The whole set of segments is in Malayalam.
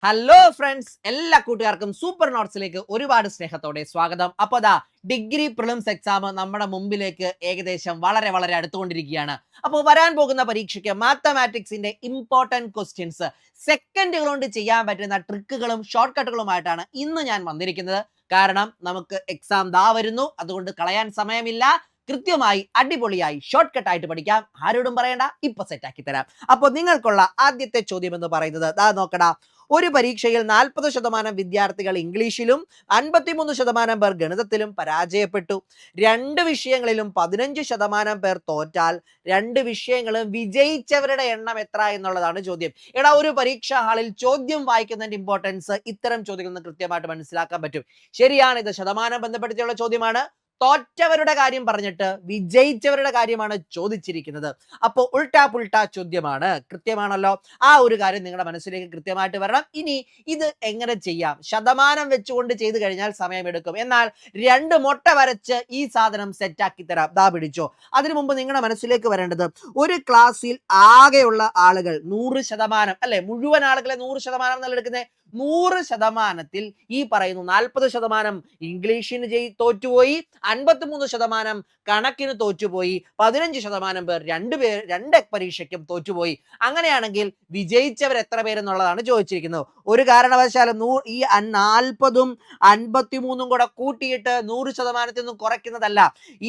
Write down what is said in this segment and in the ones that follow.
ഹലോ ഫ്രണ്ട്സ്, എല്ലാ കൂട്ടുകാർക്കും സൂപ്പർ നോട്ട്സിലേക്ക് ഒരുപാട് സ്നേഹത്തോടെ സ്വാഗതം. അപ്പൊ ഡിഗ്രി പ്രിലിംസ് എക്സാം നമ്മുടെ മുമ്പിലേക്ക് ഏകദേശം വളരെ വളരെ അടുത്തുകൊണ്ടിരിക്കുകയാണ്. അപ്പോൾ വരാൻ പോകുന്ന പരീക്ഷയ്ക്ക് മാത്തമാറ്റിക്സിന്റെ ഇമ്പോർട്ടന്റ് ക്വസ്റ്റ്യൻസ് സെക്കൻഡുകൾ കൊണ്ട് ചെയ്യാൻ പറ്റുന്ന ട്രിക്കുകളും ഷോർട്ട് കട്ടുകളുമായിട്ടാണ് ഇന്ന് ഞാൻ വന്നിരിക്കുന്നത്. കാരണം നമുക്ക് എക്സാം വരുന്നു, അതുകൊണ്ട് കളയാൻ സമയമില്ല. കൃത്യമായി അടിപൊളിയായി ഷോർട്ട് കട്ട് ആയിട്ട് പഠിക്കാം. ആരോടും പറയണ്ട, ഇപ്പൊ സെറ്റ് ആക്കി തരാം. അപ്പോൾ നിങ്ങൾക്കുള്ള ആദ്യത്തെ ചോദ്യം എന്ന് പറയുന്നത് നോക്കടാ. ഒരു പരീക്ഷയിൽ 40% വിദ്യാർത്ഥികൾ ഇംഗ്ലീഷിലും 53% പേർ ഗണിതത്തിലും പരാജയപ്പെട്ടു. 2 വിഷയങ്ങളിലും 15% പേർ തോറ്റാൽ 2 വിഷയങ്ങളും വിജയിച്ചവരുടെ എണ്ണം എത്ര എന്നുള്ളതാണ് ചോദ്യം. എടാ, ഒരു പരീക്ഷാ ഹാളിൽ ചോദ്യം വായിക്കുന്നതിന്റെ ഇമ്പോർട്ടൻസ് ഇത്തരം ചോദ്യങ്ങളിൽ നിന്ന് കൃത്യമായിട്ട് മനസ്സിലാക്കാൻ പറ്റും. ശരിയാണ്, ഇത് ശതമാനം ബന്ധപ്പെടുത്തിയുള്ള ചോദ്യമാണ്. തോറ്റവരുടെ കാര്യം പറഞ്ഞിട്ട് വിജയിച്ചവരുടെ കാര്യമാണ് ചോദിച്ചിരിക്കുന്നത്. അപ്പോൾ ഉൾട്ടാ പുൾട്ടാ ചോദ്യമാണ്. കൃത്യമാണല്ലോ? ആ ഒരു കാര്യം നിങ്ങളുടെ മനസ്സിലേക്ക് കൃത്യമായിട്ട് വരണം. ഇനി ഇത് എങ്ങനെ ചെയ്യാം? ശതമാനം വെച്ചുകൊണ്ട് ചെയ്തു കഴിഞ്ഞാൽ സമയമെടുക്കും. എന്നാൽ 2 മുട്ട വരച്ച് ഈ സാധനം സെറ്റാക്കി തരാം. പിടിച്ചോ. അതിനു മുമ്പ് നിങ്ങളുടെ മനസ്സിലേക്ക് വരേണ്ടത്, ഒരു ക്ലാസ്സിൽ ആകെയുള്ള ആളുകൾ 100%, അല്ലെ? മുഴുവൻ ആളുകളെ 100% എന്നല്ല എടുക്കുന്നത്. 100%ത്തിൽ ഈ പറയുന്നു 40% ഇംഗ്ലീഷിന് തോറ്റുപോയി, 53% കണക്കിന് തോറ്റുപോയി, 15% പേർ രണ്ട് പരീക്ഷയ്ക്കും തോറ്റുപോയി. അങ്ങനെയാണെങ്കിൽ വിജയിച്ചവർ എത്ര പേരെന്നുള്ളതാണ് ചോദിച്ചിരിക്കുന്നത്. ഒരു കാരണവശാലും ഈ 40ഉം 53ഉം കൂടെ കൂട്ടിയിട്ട് 100%ത്തിൽ നിന്നും കുറയ്ക്കുന്നതല്ല.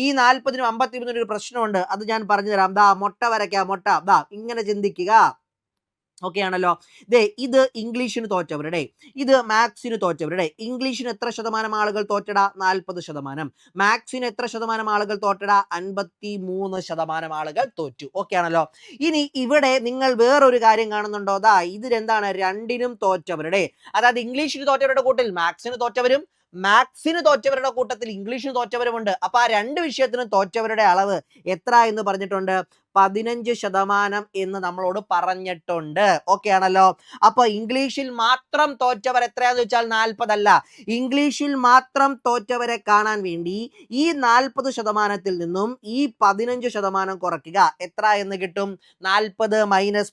ഈ 40നും 53നും ഒരു പ്രശ്നമുണ്ട്. അത് ഞാൻ പറഞ്ഞു തരാം. മുട്ട വരയ്ക്കാം. മുട്ട ഇങ്ങനെ ചിന്തിക്കുക. ഓക്കെ ആണല്ലോ? ഇത് ഇംഗ്ലീഷിന് തോറ്റവരുടെ, ഇത് മാത്സിന് തോറ്റവരുടെ. ഇംഗ്ലീഷിന് എത്ര ശതമാനം ആളുകൾ തോറ്റടാ? 40%. മാത്സിന് എത്ര ശതമാനം ആളുകൾ തോറ്റടാ? 53% ആളുകൾ തോറ്റു. ഓക്കെ ആണല്ലോ? ഇനി ഇവിടെ നിങ്ങൾ വേറൊരു കാര്യം കാണുന്നുണ്ടോ? ഇതിലെന്താണ്? 2നും തോറ്റവരുടെ, അതായത് ഇംഗ്ലീഷിന് തോറ്റവരുടെ കൂട്ടത്തിൽ മാത്സിന് തോറ്റവരും മാത്സിന് തോറ്റവരുടെ കൂട്ടത്തിൽ ഇംഗ്ലീഷിന് തോറ്റവരുമുണ്ട്. അപ്പൊ ആ 2 വിഷയത്തിനും തോറ്റവരുടെ അളവ് എത്ര എന്ന് പറഞ്ഞിട്ടുണ്ട്? 15% എന്ന് നമ്മളോട് പറഞ്ഞിട്ടുണ്ട്. ഓക്കെ ആണല്ലോ? അപ്പൊ ഇംഗ്ലീഷിൽ മാത്രം തോറ്റവർ എത്രയാന്ന് വെച്ചാൽ 40 അല്ല. ഇംഗ്ലീഷിൽ മാത്രം തോറ്റവരെ കാണാൻ വേണ്ടി ഈ 40%ത്തിൽ നിന്നും ഈ 15% കുറയ്ക്കുക. എത്ര എന്ന് കിട്ടും? 40 - 15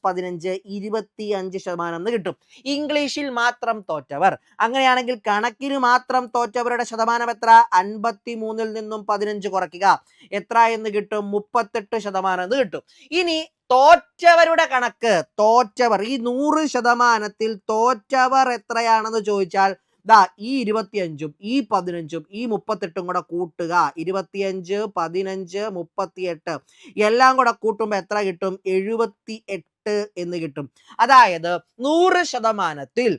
25% എന്ന് കിട്ടും. ഇംഗ്ലീഷിൽ മാത്രം തോറ്റവർ. അങ്ങനെയാണെങ്കിൽ കണക്കിന് മാത്രം തോറ്റവരുടെ ശതമാനം എത്ര? 53ൽ നിന്നും 15 കുറയ്ക്കുക. എത്ര എന്ന് കിട്ടും? 38% എന്ന് കിട്ടും. ഇനി തോറ്റവരുടെ കണക്ക്, തോറ്റവർ ഈ 100%ത്തിൽ തോറ്റവർ എത്രയാണെന്ന് ചോദിച്ചാൽ ഈ 25ഉം ഈ 15ഉം ഈ 38ഉം കൂടെ കൂട്ടുക. 25, 15, 38 എല്ലാം കൂടെ കൂട്ടുമ്പോൾ എത്ര കിട്ടും? 78 എന്ന് കിട്ടും. അതായത് 100%ത്തിൽ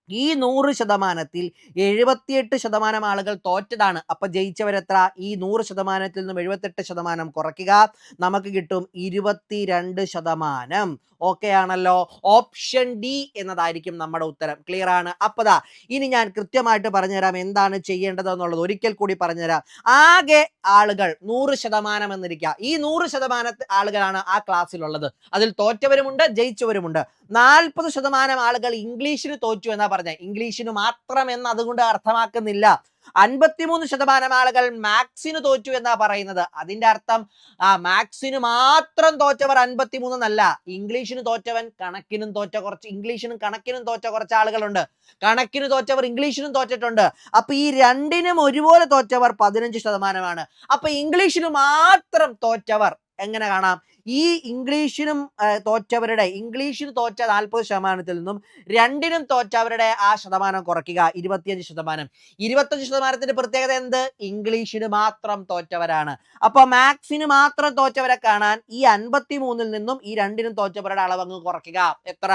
ഈ 100%ത്തിൽ 78% ആളുകൾ തോറ്റതാണ്. അപ്പൊ ജയിച്ചവരെത്ര? ഈ 100%ത്തിൽ നിന്നും 78% കുറയ്ക്കുക. നമുക്ക് കിട്ടും 22%. ഓക്കെ ആണല്ലോ? ഓപ്ഷൻ ഡി എന്നതായിരിക്കും നമ്മുടെ ഉത്തരം. ക്ലിയർ ആണ്? അപ്പ ഇനി ഞാൻ കൃത്യമായിട്ട് പറഞ്ഞുതരാം എന്താണ് ചെയ്യേണ്ടത് എന്നുള്ളത്. ഒരിക്കൽ കൂടി പറഞ്ഞുതരാം. ആകെ ആളുകൾ 100% എന്നിരിക്കുക. ഈ 100% ആളുകളാണ് ആ ക്ലാസ്സിലുള്ളത്. അതിൽ തോറ്റവരുമുണ്ട്, ജയിച്ചവരുമുണ്ട്. 40% ആളുകൾ ഇംഗ്ലീഷിന് തോറ്റു എന്നാ പറഞ്ഞ. ഇംഗ്ലീഷിന് മാത്രം എന്ന് അതുകൊണ്ട് അർത്ഥമാക്കുന്നില്ല. 53% ആളുകൾ മാത്സിന് തോറ്റു എന്നാ പറയുന്നത്. അതിന്റെ അർത്ഥം മാത്സിന് മാത്രം തോറ്റവർ 53 എന്നല്ല. ഇംഗ്ലീഷിന് തോറ്റവൻ കണക്കിനും തോറ്റ കുറച്ച്, ഇംഗ്ലീഷിനും കണക്കിനും തോറ്റ കുറച്ച് ആളുകളുണ്ട്. കണക്കിന് തോറ്റവർ ഇംഗ്ലീഷിനും തോറ്റിട്ടുണ്ട്. അപ്പൊ ഈ 2നും ഒരുപോലെ തോറ്റവർ 15%. അപ്പൊ ഇംഗ്ലീഷിന് മാത്രം തോറ്റവർ എങ്ങനെ കാണാം? ഈ ഇംഗ്ലീഷിനും തോറ്റവരുടെ, ഇംഗ്ലീഷിന് തോറ്റ 40%ത്തിൽ നിന്നും 2നും തോറ്റവരുടെ ആ ശതമാനം കുറയ്ക്കുക. 25%. 25%ത്തിന്റെ പ്രത്യേകത എന്ത്? ഇംഗ്ലീഷിന് മാത്രം തോറ്റവരാണ്. അപ്പൊ മാത്സിന് മാത്രം തോറ്റവരെ കാണാൻ ഈ 53ൽ നിന്നും ഈ 2നും തോറ്റവരുടെ അളവങ്ങ് കുറയ്ക്കുക. എത്ര?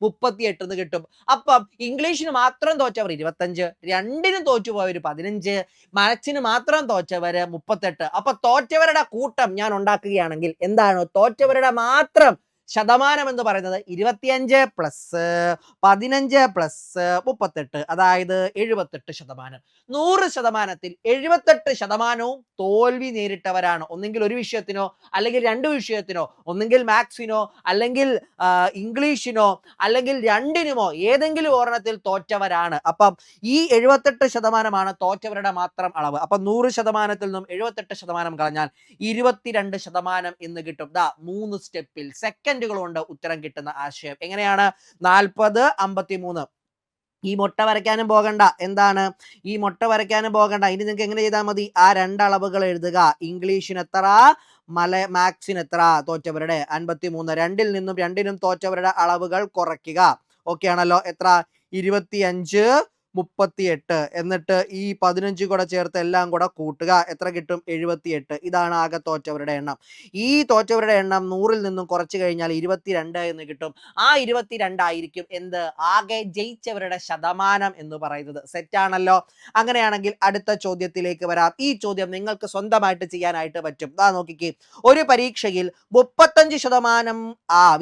38 എന്ന് കിട്ടും. അപ്പം ഇംഗ്ലീഷിന് മാത്രം തോറ്റവർ 25, 2നും തോറ്റുപോയവർ 15, മാത്സിന് മാത്രം തോറ്റവര് 38. അപ്പൊ തോറ്റവരുടെ കൂട്ടം ഞാൻ ഉണ്ടാക്കുകയാണെങ്കിൽ എന്താണ്? തോറ്റവരുടെ മാത്രം ശതമാനം എന്ന് പറയുന്നത് 25 + 15 + 38, അതായത് 78%. 100%ത്തിൽ 78%വും തോൽവി നേരിട്ടവരാണ്. ഒന്നെങ്കിൽ ഒരു വിഷയത്തിനോ, അല്ലെങ്കിൽ 2 വിഷയത്തിനോ, ഒന്നെങ്കിൽ മാത്സിനോ, അല്ലെങ്കിൽ ഇംഗ്ലീഷിനോ, അല്ലെങ്കിൽ 2നുമോ ഏതെങ്കിലും ഒരെണ്ണത്തിൽ തോറ്റവരാണ്. അപ്പം ഈ 78%മാണ് തോറ്റവരുടെ മാത്രം അളവ്. അപ്പൊ 100%ത്തിൽ നിന്നും 78% കളഞ്ഞാൽ 22% എന്ന് കിട്ടും. 3 സ്റ്റെപ്പിൽ സെക്കൻഡുകൾ കൊണ്ട് ഉത്തരം കിട്ടുന്ന ആശയം. എങ്ങനെയാണ്? 40, 53 ഈ മുട്ട വരയ്ക്കാനും പോകണ്ട. എന്താണ് ഈ മുട്ട വരയ്ക്കാനും പോകണ്ട. ഇനി നിങ്ങൾക്ക് എങ്ങനെ ചെയ്താൽ മതി? ആ 2 അളവുകൾ എഴുതുക. ഇംഗ്ലീഷിന് എത്ര, മാത്സിന് എത്ര തോറ്റവരുടെ 53. 2ൽ നിന്നും 2നും തോറ്റവരുടെ അളവുകൾ കുറയ്ക്കുക. ഓക്കെ ആണല്ലോ. എത്ര? 25, 38. എന്നിട്ട് ഈ 15 കൂടെ ചേർത്ത് എല്ലാം കൂടെ കൂട്ടുക. എത്ര കിട്ടും? 78. ഇതാണ് ആകെ തോറ്റവരുടെ എണ്ണം. ഈ തോറ്റവരുടെ എണ്ണം 100ൽ നിന്നും കുറച്ച് കഴിഞ്ഞാൽ 22 എന്ന് കിട്ടും. ആ 22 ആയിരിക്കും എന്ത്? ആകെ ജയിച്ചവരുടെ ശതമാനം എന്ന് പറയുന്നത്. സെറ്റാണല്ലോ. അങ്ങനെയാണെങ്കിൽ അടുത്ത ചോദ്യത്തിലേക്ക് വരാം. ഈ ചോദ്യം നിങ്ങൾക്ക് സ്വന്തമായിട്ട് ചെയ്യാനായിട്ട് പറ്റും. ദാ നോക്കിക്കേ. ഒരു പരീക്ഷയിൽ 35%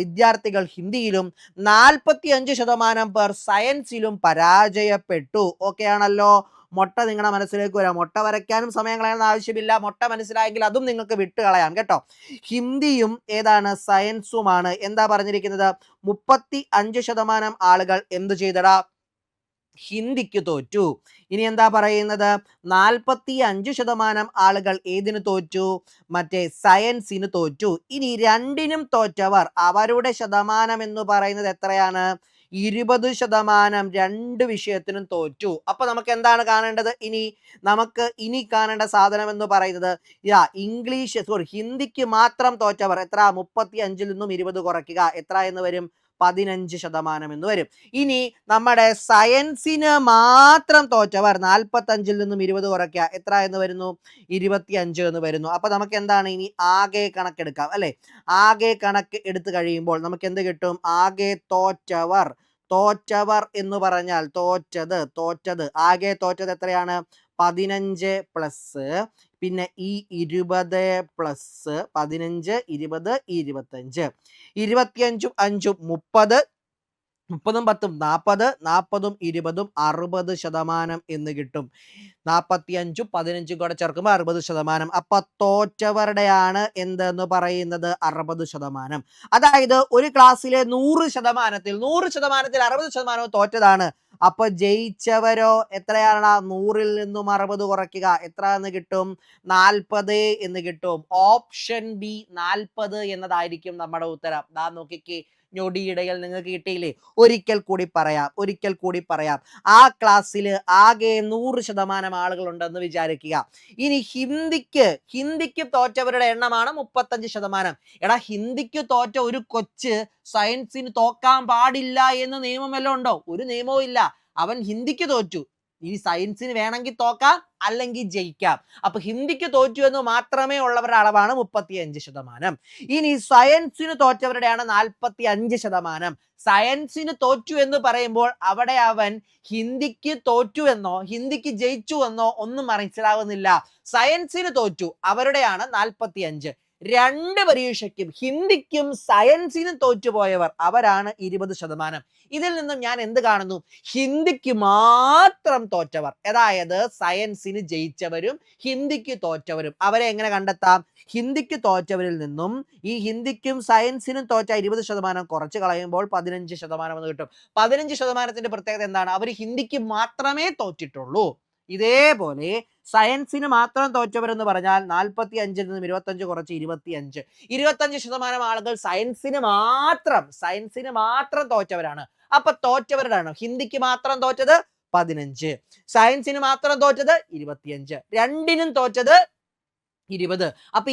വിദ്യാർത്ഥികൾ ഹിന്ദിയിലും 45% പേർ സയൻസിലും പരാജയപ്പെട്ടു. ഓക്കെ ആണല്ലോ. മുട്ട നിങ്ങളുടെ മനസ്സിലേക്ക് വരാം. മുട്ട വരയ്ക്കാനും സമയം കളയാൻ ആവശ്യമില്ല. മുട്ട മനസ്സിലായെങ്കിൽ അതും നിങ്ങൾക്ക് വിട്ട് കളയാം കേട്ടോ. ഹിന്ദിയും ഏതാണ്? സയൻസുമാണ്. എന്താ പറഞ്ഞിരിക്കുന്നത്? 35% ആളുകൾ എന്ത് ചെയ്തടാ? ഹിന്ദിക്ക് തോറ്റു. ഇനി എന്താ പറയുന്നത്? 45% ആളുകൾ ഏതിന് തോറ്റു? മറ്റേ സയൻസിന് തോറ്റു. ഇനി രണ്ടിനും തോറ്റവർ അവരുടെ ശതമാനം എന്ന് പറയുന്നത് എത്രയാണ്? 20% രണ്ട് വിഷയത്തിനും തോറ്റു. അപ്പൊ നമുക്ക് എന്താണ് കാണേണ്ടത്? നമുക്ക് ഇനി കാണേണ്ട സാധനം എന്ന് പറയുന്നത് ഹിന്ദിക്ക് മാത്രം തോറ്റവർ എത്ര? 35ൽ നിന്നും 20 കുറയ്ക്കുക. എത്ര എന്ന് വരും? 15% എന്ന് വരും. ഇനി നമ്മുടെ സയൻസിന് മാത്രം തോറ്റവർ 45ൽ നിന്നും 20 കുറയ്ക്കുക. എത്ര എന്ന് വരുന്നു? 25 എന്ന് വരുന്നു. അപ്പൊ നമുക്ക് എന്താണ് ഇനി ആകെ കണക്കെടുക്കാം അല്ലെ? ആകെ കണക്ക് എടുത്തു കഴിയുമ്പോൾ നമുക്ക് എന്ത് കിട്ടും? ആകെ തോറ്റവർ എന്ന് പറഞ്ഞാൽ തോറ്റത് ആകെ തോറ്റത് എത്രയാണ്? 15 പ്ലസ് പിന്നെ ഈ 20 പ്ലസ് 15, 20, 25. 25ഉം 5ഉം 30, 30ഉം 10ഉം 40, 40ഉം 20ഉം 60% എന്ന് കിട്ടും. 45ഉം 15ഉം കൂടെ ചേർക്കുമ്പോൾ 60%. അപ്പൊ തോറ്റവരുടെയാണ് എന്തെന്ന് പറയുന്നത്? 60%. അതായത് ഒരു ക്ലാസ്സിലെ 100%ത്തിൽ 60% തോറ്റതാണ്. അപ്പൊ ജയിച്ചവരോ എത്രയാണ്? 100ൽ നിന്നും 60 കുറയ്ക്കുക. എത്ര എന്ന് കിട്ടും? 40 എന്ന് കിട്ടും. ഓപ്ഷൻ ബി 40 എന്നതായിരിക്കും നമ്മുടെ ഉത്തരം. ദാ നോക്കിക്കേ. ഞൊടിയിടയിൽ നിങ്ങൾക്ക് കിട്ടിയില്ലേ? ഒരിക്കൽ കൂടി പറയാം. ആ ക്ലാസ്സിൽ ആകെ 100% ആളുകൾ ഉണ്ടെന്ന് വിചാരിക്കുക. ഇനി ഹിന്ദിക്ക് തോറ്റവരുടെ എണ്ണമാണ് 35%. എടാ, ഹിന്ദിക്ക് തോറ്റ ഒരു കൊച്ച് സയൻസിന് തോക്കാൻ പാടില്ല എന്ന് നിയമം വല്ലതും ഉണ്ടോ? ഒരു നിയമവും ഇല്ല. അവൻ ഹിന്ദിക്ക് തോറ്റു. ഇനി സയൻസിന് വേണമെങ്കിൽ തോക്കാം, അല്ലെങ്കിൽ ജയിക്കാം. അപ്പൊ ഹിന്ദിക്ക് തോറ്റു എന്ന് മാത്രമേ ഉള്ളവരുടെ അളവാണ് 35%. ഇനി സയൻസിന് തോറ്റവരുടെയാണ് 45%. സയൻസിന് തോറ്റു എന്ന് പറയുമ്പോൾ അവിടെ അവൻ ഹിന്ദിക്ക് തോറ്റു എന്നോ ഹിന്ദിക്ക് ജയിച്ചു എന്നോ ഒന്നും മനസ്സിലാവുന്നില്ല. സയൻസിന് തോറ്റു അവരുടെയാണ് 45. രണ്ട് പരീക്ഷയ്ക്കും ഹിന്ദിക്കും സയൻസിനും തോറ്റുപോയവർ അവരാണ് 20%. ഇതിൽ നിന്നും ഞാൻ എന്ത് കാണുന്നു? ഹിന്ദിക്ക് മാത്രം തോറ്റവർ, അതായത് സയൻസിന് ജയിച്ചവരും ഹിന്ദിക്ക് തോറ്റവരും, അവരെ എങ്ങനെ കണ്ടെത്താം? ഹിന്ദിക്ക് തോറ്റവരിൽ നിന്നും ഈ ഹിന്ദിക്കും സയൻസിനും തോറ്റ 20% കുറച്ച് കളയുമ്പോൾ 15% എന്ന് കിട്ടും. 15%ത്തിന്റെ പ്രത്യേകത എന്താണ്? അവർ ഹിന്ദിക്ക് മാത്രമേ തോറ്റിട്ടുള്ളൂ. ഇതേപോലെ സയൻസിന് മാത്രം തോറ്റവരെന്ന് പറഞ്ഞാൽ 45ൽ നിന്നും 25 കുറച്ച് 25. 25% ആളുകൾ സയൻസിന് മാത്രം തോറ്റവരാണ്. അപ്പൊ തോറ്റവരാണ് ഹിന്ദിക്ക് മാത്രം തോറ്റത് 15, സയൻസിന് മാത്രം തോറ്റത് 25, രണ്ടിനും തോറ്റത് 20. അപ്പൊ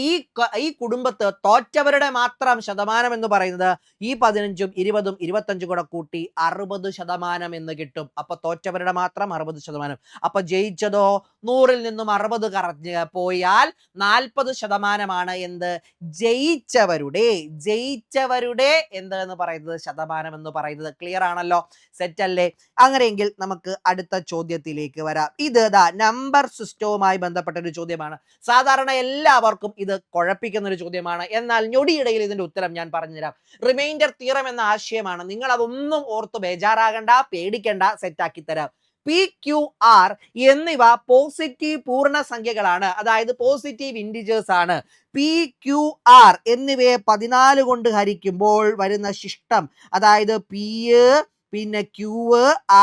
ഈ കുടുംബത്ത് തോറ്റവരുടെ മാത്രം ശതമാനം എന്ന് പറയുന്നത് ഈ 15ഉം 20ഉം 25 കൂടെ കൂട്ടി 60% എന്ന് കിട്ടും. അപ്പൊ തോറ്റവരുടെ മാത്രം 60%. അപ്പൊ ജയിച്ചതോ? 100ൽ നിന്നും 60 കുറഞ്ഞ് പോയാൽ 40% എന്ത്? ജയിച്ചവരുടെ എന്ത് എന്ന് പറയുന്നത്? ശതമാനം എന്ന് പറയുന്നത്. ക്ലിയർ ആണല്ലോ? സെറ്റ് അല്ലേ? അങ്ങനെയെങ്കിൽ നമുക്ക് അടുത്ത ചോദ്യത്തിലേക്ക് വരാം. ഇത് നമ്പർ സിസ്റ്റവുമായി ബന്ധപ്പെട്ട ഒരു ചോദ്യമാണ്. സാധാരണ എല്ലാവർക്കും ഇത് കുഴപ്പിക്കുന്ന ഒരു ചോദ്യമാണ്. എന്നാൽ ഞൊടിയിടയിൽ ഇതിന്റെ ഉത്തരം ഞാൻ പറഞ്ഞുതരാം. റിമൈൻഡർ തിയറം എന്ന ആശയമാണ്. നിങ്ങൾ അതൊന്നും ഓർത്ത് ബേജാറാകണ്ട, പേടിക്കണ്ട, സെറ്റാക്കി തരാം. പി, ക്യു, ആർ എന്നിവ പോസിറ്റീവ് പൂർണ്ണസംഖ്യകളാണ്, അതായത് പോസിറ്റീവ് ഇൻഡിജേഴ്സ് ആണ്. പി, ക്യു, ആർ എന്നിവയെ 14 കൊണ്ട് ഹരിക്കുമ്പോൾ വരുന്ന ശിഷ്ടം, അതായത് പി, പിന്നെ ക്യൂ,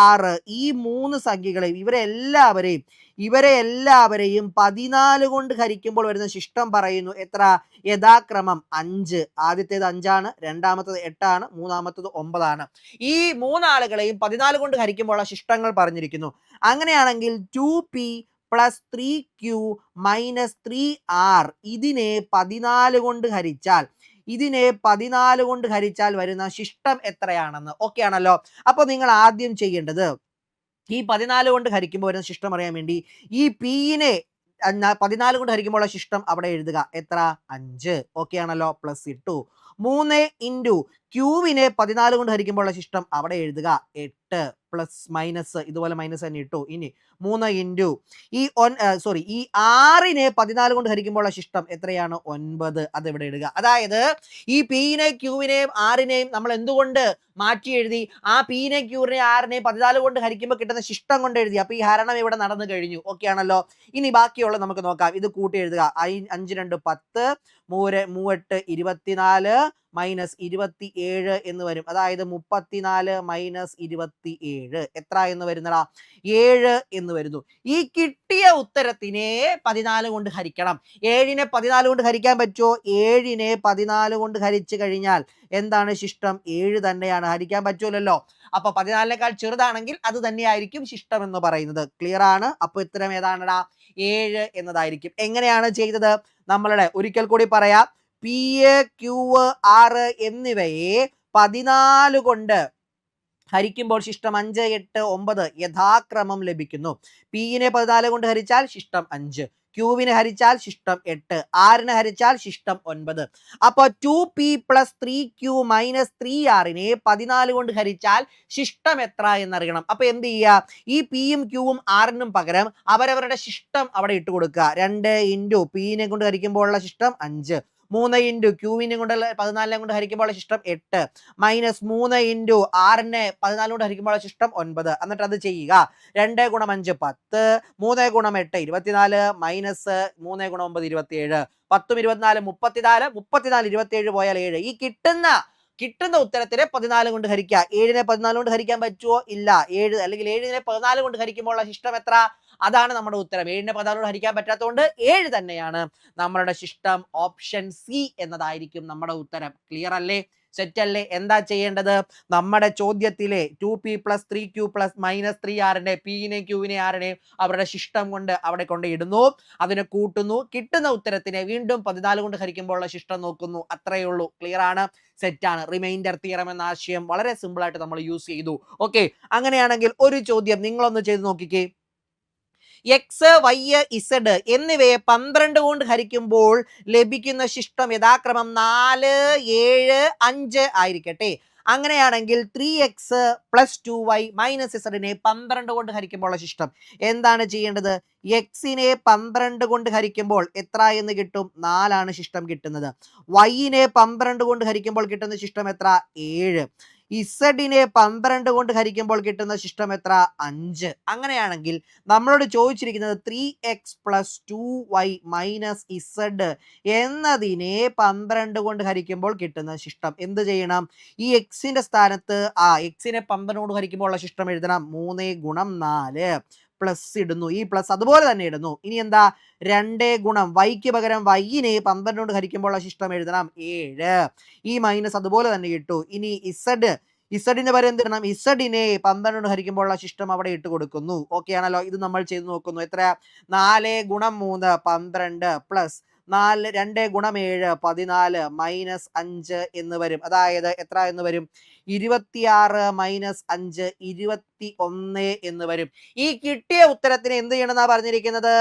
ആറ്, ഈ 3 സംഖ്യകളെയും ഇവരെ എല്ലാവരെയും 14 കൊണ്ട് ഹരിക്കുമ്പോൾ വരുന്ന ശിഷ്ടം പറയുന്നു. എത്ര? യഥാക്രമം 5. ആദ്യത്തേത് 5 ആണ്, രണ്ടാമത്തത് 8 ആണ്, മൂന്നാമത്തത് 9 ആണ്. ഈ 3 ആളുകളെയും 14 കൊണ്ട് ഹരിക്കുമ്പോഴുള്ള ശിഷ്ടങ്ങൾ പറഞ്ഞിരിക്കുന്നു. അങ്ങനെയാണെങ്കിൽ 2p plus 3q minus 3r ഇതിനെ 14 കൊണ്ട് ഹരിച്ചാൽ വരുന്ന ശിഷ്ടം എത്രയാണെന്ന്. ഓക്കെ ആണല്ലോ. അപ്പോൾ നിങ്ങൾ ആദ്യം ചെയ്യേണ്ടത് ഈ 14 കൊണ്ട് ഹരിക്കുമ്പോൾ വരുന്ന ശിഷ്ടം അറിയാൻ വേണ്ടി ഈ പീനെ 14 കൊണ്ട് ഹരിക്കുമ്പോഴുള്ള ശിഷ്ടം അവിടെ എഴുതുക. എത്ര? 5. ഓക്കെ ആണല്ലോ. പ്ലസ് ഇട്ടു. 3 ഇൻറ്റു ക്യൂവിനെ 14 കൊണ്ട് ഹരിക്കുമ്പോഴുള്ള ശിഷ്ടം അവിടെ എഴുതുക. 8 പ്ലസ് മൈനസ് ഇതുപോലെ മൈനസ് തന്നെ ഇട്ടു. ഇനി 3 ഇൻറ്റു ഈ 6നെ 14 കൊണ്ട് ഹരിക്കുമ്പോഴുള്ള ശിഷ്ടം എത്രയാണ്? 9. അതെവിടെ ഇടുക. അതായത് ഈ പീനെയും ക്യൂവിനെയും ആറിനെയും നമ്മൾ എന്തുകൊണ്ട് മാറ്റി എഴുതി? ആ പീനെയും ക്യൂവിനെയും ആറിനെയും 14 കൊണ്ട് ഹരിക്കുമ്പോൾ കിട്ടുന്ന ശിഷ്ടം കൊണ്ട് എഴുതി. അപ്പൊ ഈ ഹരണം ഇവിടെ നടന്നു കഴിഞ്ഞു. ഓക്കെ ആണല്ലോ. ഇനി ബാക്കിയുള്ളത് നമുക്ക് നോക്കാം. ഇത് കൂട്ടി എഴുതുക. 5 2 10, 3 8 24 മൈനസ് 27 എന്ന് വരും. അതായത് 34 മൈനസ് 27 എത്ര എന്ന് വരുന്നടാ? 7 എന്ന് വരുന്നു. ഈ കിട്ടിയ ഉത്തരത്തിനെ 14 കൊണ്ട് ഹരിക്കണം. 7നെ 14 കൊണ്ട് ഹരിക്കാൻ പറ്റുമോ? 7നെ 14 കൊണ്ട് ഹരിച്ചു കഴിഞ്ഞാൽ എന്താണ് ശിഷ്ടം? 7 തന്നെയാണ്. ഹരിക്കാൻ പറ്റൂലല്ലോ. അപ്പൊ 14നേക്കാൾ ചെറുതാണെങ്കിൽ അത് തന്നെയായിരിക്കും ശിഷ്ടം എന്ന് പറയുന്നത്. ക്ലിയർ ആണ്. അപ്പൊ ഉത്തരം ഏതാണടാ? 7 എന്നതായിരിക്കും. എങ്ങനെയാണ് ചെയ്തത്? നമ്മളുടെ ഒരിക്കൽ കൂടി പറയാം. പി, ക്യൂ, ആർ എന്നിവയെ 14 കൊണ്ട് ഹരിക്കുമ്പോൾ ശിഷ്ടം 5, 8, 9 യഥാക്രമം ലഭിക്കുന്നു. പിനെ 14 കൊണ്ട് ഹരിച്ചാൽ ശിഷ്ടം 5, ക്യൂവിനെ ഹരിച്ചാൽ ശിഷ്ടം 8, ആറിനെ ഹരിച്ചാൽ ശിഷ്ടം 9. അപ്പൊ 2p പ്ലസ് 3q മൈനസ് 3rനെ 14 കൊണ്ട് ഹരിച്ചാൽ ശിഷ്ടം എത്ര എന്നറിയണം. അപ്പൊ എന്ത് ചെയ്യുക? ഈ പിയും ക്യൂവും ആറിനും പകരം അവരവരുടെ ശിഷ്ടം അവിടെ ഇട്ട് കൊടുക്കുക. 2 ഇൻറ്റു പിനെ കൊണ്ട് ഹരിക്കുമ്പോൾ ഉള്ള ശിഷ്ടം 5, 3 ഇൻറ്റു ക്യൂവിനെ കൊണ്ട് 14 കൊണ്ട് ഹരിക്കുമ്പോൾ ശിഷ്ടം 8, മൈനസ് 3 ഇൻറ്റു ആറിനെ 14 കൊണ്ട് ഹരിക്കുമ്പോൾ ശിഷ്ടം 9. എന്നിട്ട് അത് ചെയ്യുക. 2 ഗുണം 5 10, 3 ഗുണം 8 24, മൈനസ് 3 ഗുണം 9 27, 10 24 34, 34 27 പോയാൽ 7. ഈ കിട്ടുന്ന ഉത്തരത്തിനെ 14 കൊണ്ട് ഹരിക്കുക. 7നെ 14 കൊണ്ട് ഹരിക്കാൻ പറ്റുമോ? ഇല്ല. 7 അല്ലെങ്കിൽ 7നെ 14 കൊണ്ട് ഹരിക്കുമ്പോൾ ശിഷ്ടം എത്ര? അതാണ് നമ്മുടെ ഉത്തരം. 7നെ 14 കൊണ്ട് ഹരിക്കാൻ പറ്റാത്തതുകൊണ്ട് 7 തന്നെയാണ് നമ്മളുടെ ശിഷ്ടം. ഓപ്ഷൻ സി എന്നതായിരിക്കും നമ്മുടെ ഉത്തരം. ക്ലിയർ അല്ലേ? സെറ്റ് അല്ലേ? എന്താ ചെയ്യേണ്ടത്? നമ്മുടെ ചോദ്യത്തിലെ 2p plus 3q plus minus 3rനെ പിനെയും ക്യൂവിനെയും ആറിനെയും അവരുടെ ശിഷ്ടം കൊണ്ട് അവിടെ കൊണ്ട് ഇടുന്നു, അതിനെ കൂട്ടുന്നു, കിട്ടുന്ന ഉത്തരത്തിനെ വീണ്ടും 14 കൊണ്ട് ഹരിക്കുമ്പോൾ ഉള്ള ശിഷ്ടം നോക്കുന്നു. അത്രയേ ഉള്ളൂ. ക്ലിയർ ആണ്? സെറ്റാണ്. റിമൈൻഡർ തിയറം എന്ന ആശയം വളരെ സിമ്പിൾ ആയിട്ട് നമ്മൾ യൂസ് ചെയ്തു. ഓക്കെ, അങ്ങനെയാണെങ്കിൽ ഒരു ചോദ്യം നിങ്ങളൊന്ന് ചെയ്ത് നോക്കിക്കേ. എക്സ്, വൈ, ഇസഡ് എന്നിവയെ 12 കൊണ്ട് ഹരിക്കുമ്പോൾ ലഭിക്കുന്ന ശിഷ്ടം യഥാക്രമം 4, 7, 5 ആയിരിക്കട്ടെ. അങ്ങനെയാണെങ്കിൽ 3x പ്ലസ് 2y മൈനസ് ഇസഡിനെ 12 കൊണ്ട് ഹരിക്കുമ്പോൾ ശിഷ്ടം എന്താണ് ചെയ്യേണ്ടത്? എക്സിനെ 12 കൊണ്ട് ഹരിക്കുമ്പോൾ എത്ര എന്ന് കിട്ടും? 4 ആണ് ശിഷ്ടം കിട്ടുന്നത്. വൈനെ 12 കൊണ്ട് ഹരിക്കുമ്പോൾ കിട്ടുന്ന ശിഷ്ടം എത്ര? 7. ഇസഡിനെ 12 കൊണ്ട് ഹരിക്കുമ്പോൾ കിട്ടുന്ന ശിഷ്ടം എത്ര? 5. അങ്ങനെയാണെങ്കിൽ നമ്മളോട് ചോദിച്ചിരിക്കുന്നത് 3x plus 2y minus Z എന്നതിനെ 12 കൊണ്ട് ഹരിക്കുമ്പോൾ കിട്ടുന്ന ശിഷ്ടം എന്ത് ചെയ്യണം? ഈ എക്സിന്റെ സ്ഥാനത്ത് എക്സിനെ 12 കൊണ്ട് ഹരിക്കുമ്പോൾ ഉള്ള ശിഷ്ടം എഴുതണം. 3 ഗുണം 4 പ്ലസ് ഇടുന്നു. ഈ പ്ലസ് അതുപോലെ തന്നെ ഇടുന്നു. ഇനി എന്താ? 2 ഗുണം വൈക്ക് പകരം വൈനെ 12 കൊണ്ട് ഹരിക്കുമ്പോൾ ശിഷ്ടം എഴുതണം. 7. ഈ മൈനസ് അതുപോലെ തന്നെ ഇട്ടു. ഇനി ഇസഡിന് പകരം എന്ത് ഇടണം? ഇസഡിനെ 12 കൊണ്ട് ഹരിക്കുമ്പോൾ ശിഷ്ടം അവിടെ ഇട്ട് കൊടുക്കുന്നു. ഓക്കെ ആണല്ലോ? ഇത് നമ്മൾ ചെയ്ത് നോക്കുന്നു. എത്ര? 4 ഗുണം 3 12 പ്ലസ് 2 ഗുണം 7 14 മൈനസ് 5 എന്ന് വരും. അതായത് എത്ര എന്ന് വരും? 26 മൈനസ് 5 21 എന്ന് വരും. ഈ കിട്ടിയ ഉത്തരത്തിന് എന്ത് ചെയ്യണം എന്നാ പറഞ്ഞിരിക്കുന്നത്?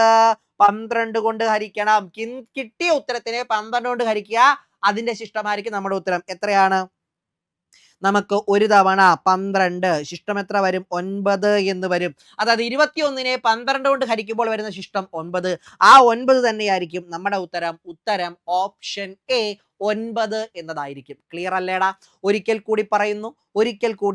12 കൊണ്ട് ഹരിക്കണം. കിട്ടിയ ഉത്തരത്തിനെ 12 കൊണ്ട് ഹരിക്കുക. അതിന്റെ ശിഷ്ടമായിരിക്കും നമ്മുടെ ഉത്തരം. എത്രയാണ്? നമുക്ക് ഒരു തവണ 12 ശിഷ്ടം എത്ര വരും? 9 എന്ന് വരും. അതായത് 21നെ 12 കൊണ്ട് ഹരിക്കുമ്പോൾ വരുന്ന ശിഷ്ടം 9. ആ 9 തന്നെയായിരിക്കും നമ്മുടെ ഉത്തരം ഓപ്ഷൻ എ 9 എന്നതായിരിക്കും. ക്ലിയർ അല്ലേടാ? ഒരിക്കൽ കൂടി പറയുന്നു.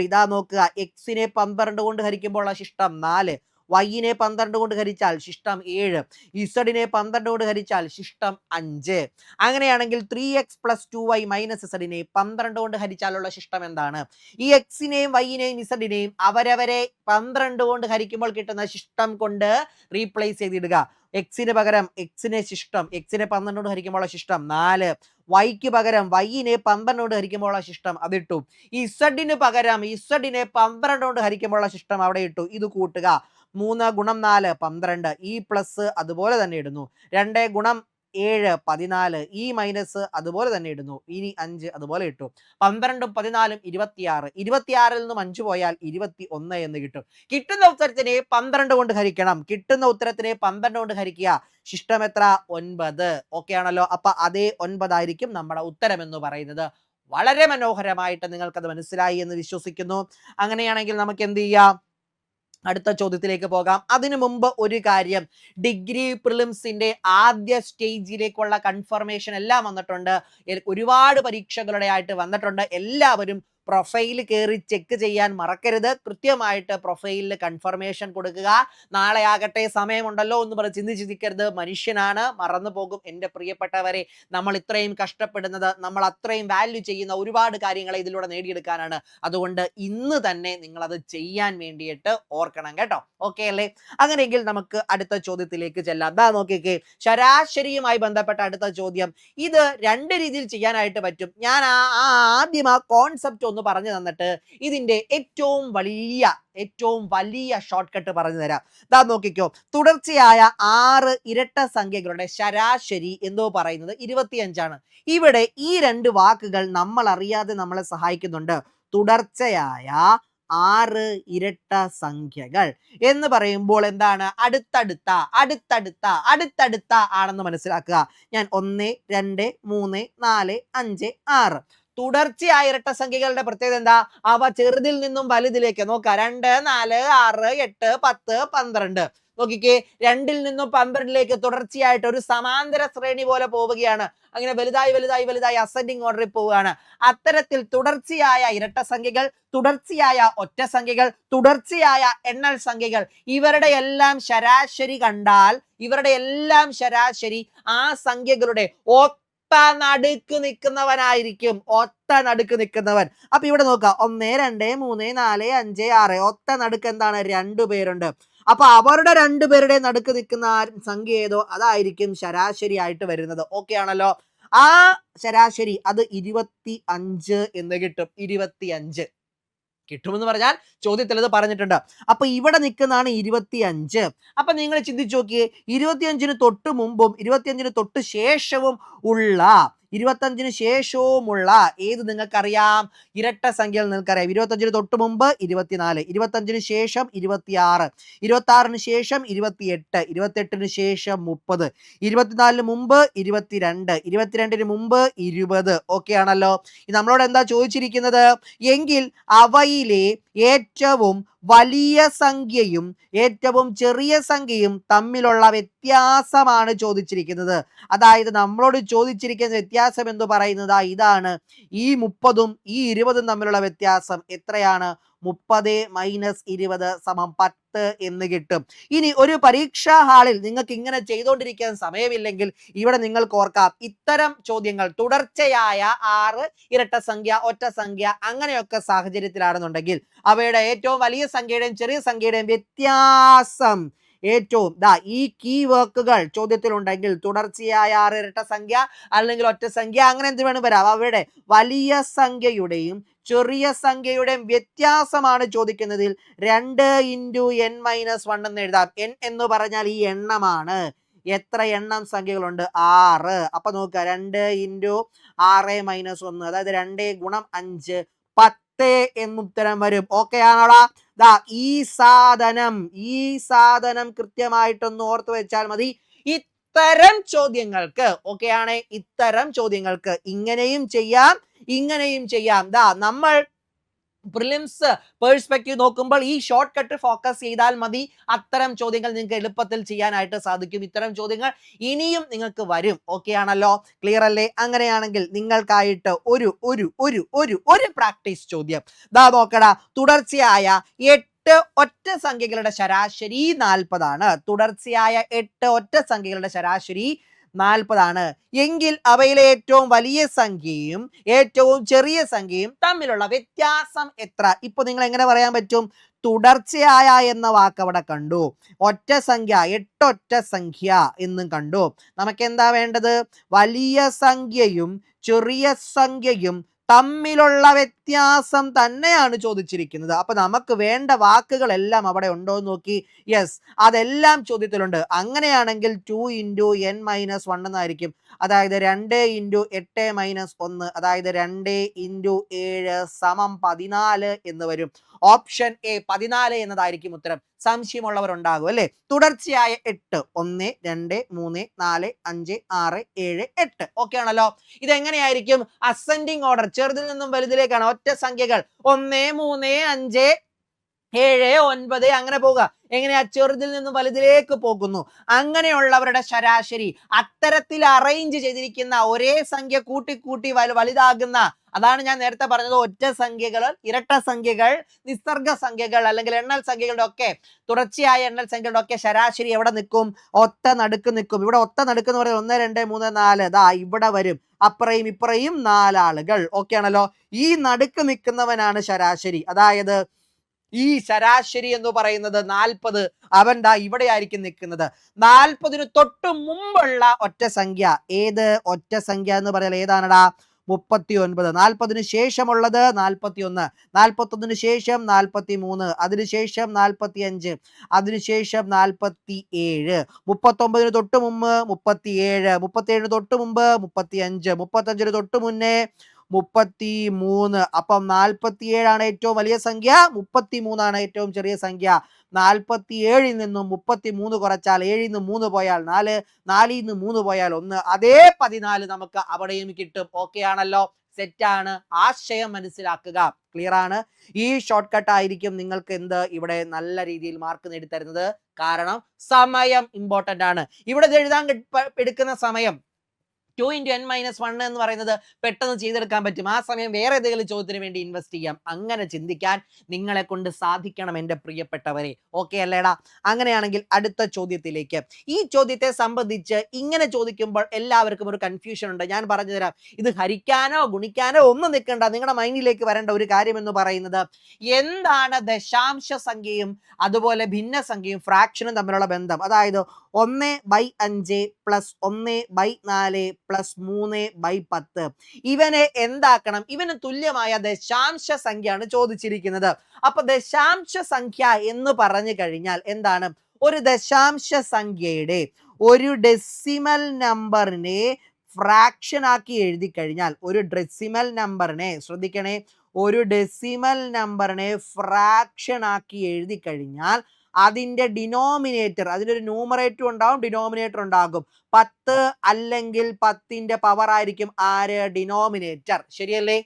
ഇതാ നോക്കുക. എക്സിനെ 12 കൊണ്ട് ഹരിക്കുമ്പോൾ ശിഷ്ടം 4, വൈനെ 12 കൊണ്ട് ഹരിച്ചാൽ ശിഷ്ടം 7, ഇസഡിനെ 12 കൊണ്ട് ഹരിച്ചാൽ ശിഷ്ടം 5. അങ്ങനെയാണെങ്കിൽ 3x + 2y - ഇസഡിനെ 12 കൊണ്ട് ഹരിച്ചാലുള്ള ശിഷ്ടം എന്താണ്? ഈ എക്സിനെയും വൈനെയും ഇസഡിനെയും അവരവരെ 12 കൊണ്ട് ഹരിക്കുമ്പോൾ കിട്ടുന്ന ശിഷ്ടം കൊണ്ട് റീപ്ലേസ് ചെയ്തിടുക. എക്സിന് പകരം എക്സിനെ ശിഷ്ടം, എക്സിനെ 12 കൊണ്ട് ഹരിക്കുമ്പോഴുള്ള ശിഷ്ടം 4, വൈക്ക് പകരം വൈനെ 12 കൊണ്ട് ഹരിക്കുമ്പോഴുള്ള ശിഷ്ടം അതിട്ടു. ഇസഡിന് പകരം ഇസഡിനെ 12 കൊണ്ട് ഹരിക്കുമ്പോഴുള്ള ശിഷ്ടം അവിടെ ഇട്ടു. ഇത് കൂട്ടുക. 3 × 4 12, ഈ പ്ലസ് അതുപോലെ തന്നെ ഇടുന്നു. 2 × 7 14, ഈ മൈനസ് അതുപോലെ തന്നെ ഇടുന്നു. ഇനി 5 അതുപോലെ ഇട്ടു. 12ഉം 14ഉം 26, 26ൽ നിന്നും 5 പോയാൽ 21 എന്ന് കിട്ടും. കിട്ടുന്ന ഉത്തരത്തിനെ 12 കൊണ്ട് ഹരിക്കണം. കിട്ടുന്ന ഉത്തരത്തിനെ 12 കൊണ്ട് ഹരിക്കുക. ശിഷ്ടം എത്ര? 9. ഓക്കെ ആണല്ലോ. അപ്പൊ അതേ 9 ആയിരിക്കും നമ്മുടെ ഉത്തരം എന്ന് പറയുന്നത്. വളരെ മനോഹരമായിട്ട് നിങ്ങൾക്കത് മനസ്സിലായി എന്ന് വിശ്വസിക്കുന്നു. അങ്ങനെയാണെങ്കിൽ നമുക്ക് എന്ത് ചെയ്യാം? അടുത്ത ചോദ്യത്തിലേക്ക് പോകാം. അതിനു മുമ്പ് ഒരു കാര്യം, ഡിഗ്രി പ്രിലിംസിന്റെ ആദ്യ സ്റ്റേജിലേക്കുള്ള കൺഫർമേഷൻ എല്ലാം വന്നിട്ടുണ്ട്. ഒരുപാട് പരീക്ഷകളുടെ ആയിട്ട് വന്നിട്ടുണ്ട്. എല്ലാവരും പ്രൊഫൈൽ കയറി ചെക്ക് ചെയ്യാൻ മറക്കരുത്. കൃത്യമായിട്ട് പ്രൊഫൈലിൽ കൺഫർമേഷൻ കൊടുക്കുക. നാളെ ആകട്ടെ, സമയമുണ്ടല്ലോ എന്ന് പറഞ്ഞ് ചിന്തിച്ചിരിക്കരുത്. മനുഷ്യനാണ്, മറന്നു പോകും. എൻ്റെ പ്രിയപ്പെട്ടവരെ, നമ്മൾ ഇത്രയും കഷ്ടപ്പെടുന്നത്, നമ്മൾ അത്രയും വാല്യൂ ചെയ്യുന്ന ഒരുപാട് കാര്യങ്ങളെ ഇതിലൂടെ നേടിയെടുക്കാനാണ്. അതുകൊണ്ട് ഇന്ന് തന്നെ നിങ്ങളത് ചെയ്യാൻ വേണ്ടിയിട്ട് ഓർക്കണം കേട്ടോ. ഓക്കെ അല്ലേ? അങ്ങനെയെങ്കിൽ നമുക്ക് അടുത്ത ചോദ്യത്തിലേക്ക് ചെല്ലാം. ദാ നോക്കിക്കേ, ശരാശരിയുമായി ബന്ധപ്പെട്ട അടുത്ത ചോദ്യം. ഇത് രണ്ട് രീതിയിൽ ചെയ്യാനായിട്ട് പറ്റും. ഞാൻ ആദ്യം ആ കോൺസെപ്റ്റ് ഒന്ന് പറഞ്ഞു തന്നിട്ട് ഇതിന്റെ ഏറ്റവും വലിയ ഷോർട്ട് കട്ട് പറഞ്ഞു തരാം. ദാ നോക്കിക്കോ, തുടർച്ചയായ 6 ഇരട്ട സംഖ്യകളുടെ ശരാശരി എന്തോ പറയുന്നത് 25 ആണ്. ഇവിടെ ഈ രണ്ട് വാക്കുകൾ നമ്മൾ അറിയാതെ നമ്മളെ സഹായിക്കുന്നുണ്ട്. തുടർച്ചയായ 6 ഇരട്ട സംഖ്യകൾ എന്ന് പറയുമ്പോൾ എന്താണ്? അടുത്തടുത്ത ആണെന്ന് മനസ്സിലാക്കുക. ഞാൻ 1 2 3 4 5 6 തുടർച്ചയായ ഇരട്ട സംഖ്യകളുടെ പ്രത്യേകത എന്താ? അവ ചെറുതിൽ നിന്നും വലുതിലേക്ക് നോക്കാം. 2 4 6 8 10 12. നോക്കിക്കേ, 2ൽ നിന്നും 12ലേക്ക് തുടർച്ചയായിട്ട് ഒരു സമാന്തര ശ്രേണി പോലെ പോവുകയാണ്. അങ്ങനെ വലുതായി അസെൻഡിങ് ഓർഡറിൽ പോവുകയാണ്. അത്തരത്തിൽ തുടർച്ചയായ ഇരട്ട സംഖ്യകൾ, തുടർച്ചയായ ഒറ്റ സംഖ്യകൾ, തുടർച്ചയായ എണ്ണൽ സംഖ്യകൾ, ഇവരുടെ എല്ലാം ശരാശരി കണ്ടാൽ, ഇവരുടെ എല്ലാം ശരാശരി ആ സംഖ്യകളുടെ നടുക്ക് നിൽക്കുന്നവനായിരിക്കും. ഒത്ത നടുക്ക് നിൽക്കുന്നവൻ. അപ്പൊ ഇവിടെ നോക്കാം, 1 2 3 4 5 6 ഒത്ത നടുക്ക് എന്താണ്? 2 പേരുണ്ട്. അപ്പൊ അവരുടെ 2 പേരുടെ നടുക്ക് നിൽക്കുന്ന സംഖ്യ ഏതോ അതായിരിക്കും ശരാശരി ആയിട്ട് വരുന്നത്. ഓക്കെ ആണല്ലോ. ആ ശരാശരി അത് 25 എന്ന് കിട്ടും. 25 കിട്ടുമെന്ന് പറഞ്ഞാൽ ചോദ്യത്തിൽ അത് പറഞ്ഞിട്ടുണ്ട്. അപ്പൊ ഇവിടെ നിൽക്കുന്നതാണ് 25. അപ്പൊ നിങ്ങൾ ചിന്തിച്ചു നോക്കിയേ, 25ന് തൊട്ട് മുമ്പും 25ന് തൊട്ട് ശേഷവും ഉള്ള 25ന് ശേഷവുമുള്ള ഏത് നിങ്ങൾക്കറിയാം? ഇരട്ട സംഖ്യകൾ നിങ്ങൾക്കറിയാം. 25ന് തൊട്ട് മുമ്പ് 24, 25ന് ശേഷം 26, 26ന് ശേഷം 28, 28ന് ശേഷം 30, 24ന് മുമ്പ് 22, 22ന് മുമ്പ് 20. ഓക്കെ ആണല്ലോ. നമ്മളോട് എന്താ ചോദിച്ചിരിക്കുന്നത്? എങ്കിൽ അവയിലെ ഏറ്റവും വലിയ സംഖ്യയും ഏറ്റവും ചെറിയ സംഖ്യയും തമ്മിലുള്ള വ്യത്യാസമാണ് ചോദിച്ചിരിക്കുന്നത്. അതായത് നമ്മളോട് ചോദിച്ചിരിക്കുന്ന വ്യത്യാസം എന്ന് പറയുന്നത് ഇതാണ്. ഈ 30ഉം ഈ 20ഉം തമ്മിലുള്ള വ്യത്യാസം എത്രയാണ്? 30 - 20 = 10 എന്ന് കിട്ടും. ഇനി ഒരു പരീക്ഷാ ഹാളിൽ നിങ്ങൾക്ക് ഇങ്ങനെ ചെയ്തുകൊണ്ടിരിക്കാൻ സമയമില്ലെങ്കിൽ ഇവിടെ നിങ്ങൾക്ക് ഓർക്കാം, ഇത്തരം ചോദ്യങ്ങൾ തുടർച്ചയായ 6 ഇരട്ട സംഖ്യ, ഒറ്റ സംഖ്യ അങ്ങനെയൊക്കെ സാഹചര്യത്തിലാണെന്നുണ്ടെങ്കിൽ അവയുടെ ഏറ്റവും വലിയ സംഖ്യയുടെയും ചെറിയ സംഖ്യയുടെയും വ്യത്യാസം ഏറ്റവും ഈ കീ വർക്കുകൾ ചോദ്യത്തിലുണ്ടെങ്കിൽ തുടർച്ചയായ 6 ഇരട്ട സംഖ്യ അല്ലെങ്കിൽ ഒറ്റ സംഖ്യ അങ്ങനെ എന്ത് വേണം വരാം, അവയുടെ വലിയ സംഖ്യയുടെയും ചെറിയ സംഖ്യയുടെയും വ്യത്യാസമാണ് ചോദിക്കുന്നതിൽ 2 × n-1 എന്ന് എഴുതാം. n എന്ന് പറഞ്ഞാൽ ഈ എണ്ണമാണ്. എത്ര എണ്ണം സംഖ്യകളുണ്ട്? 6. അപ്പൊ നോക്കുക, 2 × 6 - 1, അതായത് 2 × 5 10 എന്നുത്തരം വരും. ഓക്കെ ആണോടാ? ഈ സാധനം കൃത്യമായിട്ടൊന്ന് ഓർത്ത് വെച്ചാൽ മതി. ഇത്തരം ചോദ്യങ്ങൾക്ക് ഓക്കെ ആണ്. ഇത്തരം ചോദ്യങ്ങൾക്ക് ഇങ്ങനെയും ചെയ്യാം. നമ്മൾ പ്രിലിംസ് പെർസ്പെക്റ്റീവ് നോക്കുമ്പോൾ ഈ ഷോർട്ട് കട്ട് ഫോക്കസ് ചെയ്താൽ മതി. അത്തരം ചോദ്യങ്ങൾ നിങ്ങൾക്ക് എളുപ്പത്തിൽ ചെയ്യാനായിട്ട് സാധിക്കും. ഇത്തരം ചോദ്യങ്ങൾ ഇനിയും നിങ്ങൾക്ക് വരും. ഓക്കെ ആണല്ലോ? ക്ലിയർ അല്ലേ? അങ്ങനെയാണെങ്കിൽ നിങ്ങൾക്കായിട്ട് ഒരു പ്രാക്ടീസ് ചോദ്യം നോക്കടാ. തുടർച്ചയായ 8 ഒറ്റ സംഖ്യകളുടെ ശരാശരി 40 തുടർച്ചയായ 8 ഒറ്റ സംഖ്യകളുടെ ശരാശരി 40 എങ്കിൽ അവയിലെ ഏറ്റവും വലിയ സംഖ്യയും ഏറ്റവും ചെറിയ സംഖ്യയും തമ്മിലുള്ള വ്യത്യാസം എത്ര? ഇപ്പൊ നിങ്ങൾ എങ്ങനെ പറയാൻ പറ്റും? തുടർച്ചയായ എന്ന വാക്ക് അവിടെ കണ്ടു, ഒറ്റ സംഖ്യ 8 ഒറ്റ സംഖ്യ എന്നും കണ്ടു. നമുക്ക് എന്താ വേണ്ടത്? വലിയ സംഖ്യയും ചെറിയ സംഖ്യയും തമ്മിലുള്ള വ്യത്യാസം തന്നെയാണ് ചോദിച്ചിരിക്കുന്നത്. അപ്പൊ നമുക്ക് വേണ്ട വാക്കുകളെല്ലാം അവിടെ ഉണ്ടോ എന്ന് നോക്കി. യെസ്, അതെല്ലാം ചോദ്യത്തിലുണ്ട്. അങ്ങനെയാണെങ്കിൽ 2 × n-1 എന്നായിരിക്കും. അതായത് 2 × 8 - 1, അതായത് 2 × 7 = 14 എന്ന് വരും. ഓപ്ഷൻ എ 14 എന്നതായിരിക്കും ഉത്തരം. സംശയമുള്ളവർ ഉണ്ടാകും അല്ലെ? തുടർച്ചയായ 8, 1, 2, 3, 4, 5, 6, 7, 8. ഓക്കെ ആണല്ലോ? ഇതെങ്ങനെയായിരിക്കും? അസെൻഡിങ് ഓർഡർ, ചെറുതിൽ നിന്നും വലുതിലേക്കാണ്. ഒറ്റ സംഖ്യകൾ 1, 3, 5, 7, 9 അങ്ങനെ പോവുക. എങ്ങനെയാ? ചെറുതിൽ നിന്നും വലുതിലേക്ക് പോകുന്നു. അങ്ങനെയുള്ളവരുടെ ശരാശരി അത്തരത്തിൽ അറേഞ്ച് ചെയ്തിരിക്കുന്ന ഒരേ സംഖ്യ കൂട്ടി വലുതാകുന്ന, അതാണ് ഞാൻ നേരത്തെ പറഞ്ഞത്. ഒറ്റ സംഖ്യകൾ, ഇരട്ട സംഖ്യകൾ, നിസ്സർഗ സംഖ്യകൾ അല്ലെങ്കിൽ എണ്ണൽ സംഖ്യകളുടെ ഒക്കെ, തുടർച്ചയായ എണ്ണൽ സംഖ്യകളുടെ ഒക്കെ ശരാശരി എവിടെ നിൽക്കും? ഒത്ത നടുക്ക് നിൽക്കും. ഇവിടെ ഒത്ത നടുക്ക് എന്ന് പറയുന്നത് 1, 2, 3, 4 ദാ ഇവിടെ വരും. അപ്പുറയും ഇപ്പുറയും 4 ആളുകൾ. ഓക്കെ ആണല്ലോ? ഈ നടുക്ക് നിൽക്കുന്നവനാണ് ശരാശരി. അതായത് ഈ ശരാശരി എന്ന് പറയുന്നത് 40. അവൻ ദാ ഇവിടെ ആയിരിക്കും നിൽക്കുന്നത്. 40 തൊട്ട് മുമ്പുള്ള ഒറ്റ സംഖ്യ ഏത്? ഒറ്റ സംഖ്യ എന്ന് പറയാൻ ഏതാണടാ? 39. 40 ശേഷമുള്ളത് 41, 41 ശേഷം 43, അതിനുശേഷം 45, അതിനുശേഷം 47, 39 തൊട്ട് മുമ്പ് 37, 37 തൊട്ട് മുമ്പ് 35, 35 തൊട്ട് മുന്നേ 33. അപ്പം 47 ഏറ്റവും വലിയ സംഖ്യ, 33 ഏറ്റവും ചെറിയ സംഖ്യ. 47 നിന്നും 33 കുറച്ചാൽ 7 3 പോയാൽ 4, 4 3 പോയാൽ 1, അതേ 14 നമുക്ക് അവിടെയും കിട്ടും. ഓക്കെ ആണല്ലോ? സെറ്റാണ്. ആശയം മനസ്സിലാക്കുക. ക്ലിയർ ആണ്? ഈ ഷോർട്ട് കട്ട് ആയിരിക്കും നിങ്ങൾക്ക് എന്ത് ഇവിടെ നല്ല രീതിയിൽ മാർക്ക് നേടിത്തരുന്നത്. കാരണം സമയം ഇമ്പോർട്ടന്റ് ആണ്. ഇവിടെ എഴുതാൻ എടുക്കുന്ന സമയം 2 × n-1 എന്ന് പറയുന്നത് പെട്ടെന്ന് ചെയ്തെടുക്കാൻ പറ്റും. ആ സമയം വേറെ ഏതെങ്കിലും ചോദ്യത്തിന് വേണ്ടി ഇൻവെസ്റ്റ് ചെയ്യാം. അങ്ങനെ ചിന്തിക്കാൻ നിങ്ങളെ കൊണ്ട് സാധിക്കണം എൻ്റെ പ്രിയപ്പെട്ടവരെ. ഓക്കെ അല്ലേടാ? അങ്ങനെയാണെങ്കിൽ അടുത്ത ചോദ്യത്തിലേക്ക്. ഈ ചോദ്യത്തെ സംബന്ധിച്ച് ഇങ്ങനെ ചോദിക്കുമ്പോൾ എല്ലാവർക്കും ഒരു കൺഫ്യൂഷൻ ഉണ്ട്. ഞാൻ പറഞ്ഞു തരാം. ഇത് ഹരിക്കാനോ ഗുണിക്കാനോ ഒന്നും നിൽക്കണ്ട. നിങ്ങളുടെ മൈൻഡിലേക്ക് വരേണ്ട ഒരു കാര്യം എന്ന് പറയുന്നത്, എന്താണ് ദശാംശ സംഖ്യയും അതുപോലെ ഭിന്നസംഖ്യയും ഫ്രാക്ഷനും തമ്മിലുള്ള ബന്ധം? അതായത് 1/5 + 1/4 + 3/10. ഇവനെ എന്താക്കണം? ഇവന് തുല്യമായ ദശാംശ സംഖ്യയാണ് ചോദിച്ചിരിക്കുന്നത്. അപ്പൊ ദശാംശ സംഖ്യ എന്ന് പറഞ്ഞു കഴിഞ്ഞാൽ എന്താണ്? ഒരു ദശാംശ സംഖ്യയുടെ ഒരു ഡെസിമൽ നമ്പറിനെ ഫ്രാക്ഷൻ ആക്കി എഴുതി കഴിഞ്ഞാൽ, ഒരു ഡെസിമൽ നമ്പറിനെ, ശ്രദ്ധിക്കണേ, ഒരു ഡെസിമൽ നമ്പറിനെ ഫ്രാക്ഷൻ ആക്കി എഴുതി കഴിഞ്ഞാൽ അതിന്റെ ഡിനോമിനേറ്റർ, അതിനൊരു ന്യൂമറേറ്റർ ഉണ്ടാവും, ഡിനോമിനേറ്റർ ഉണ്ടാകും. 10 അല്ലെങ്കിൽ 10ന്റെ പവർ ആയിരിക്കും ആര്? ഡിനോമിനേറ്റർ. ശരിയല്ലേ?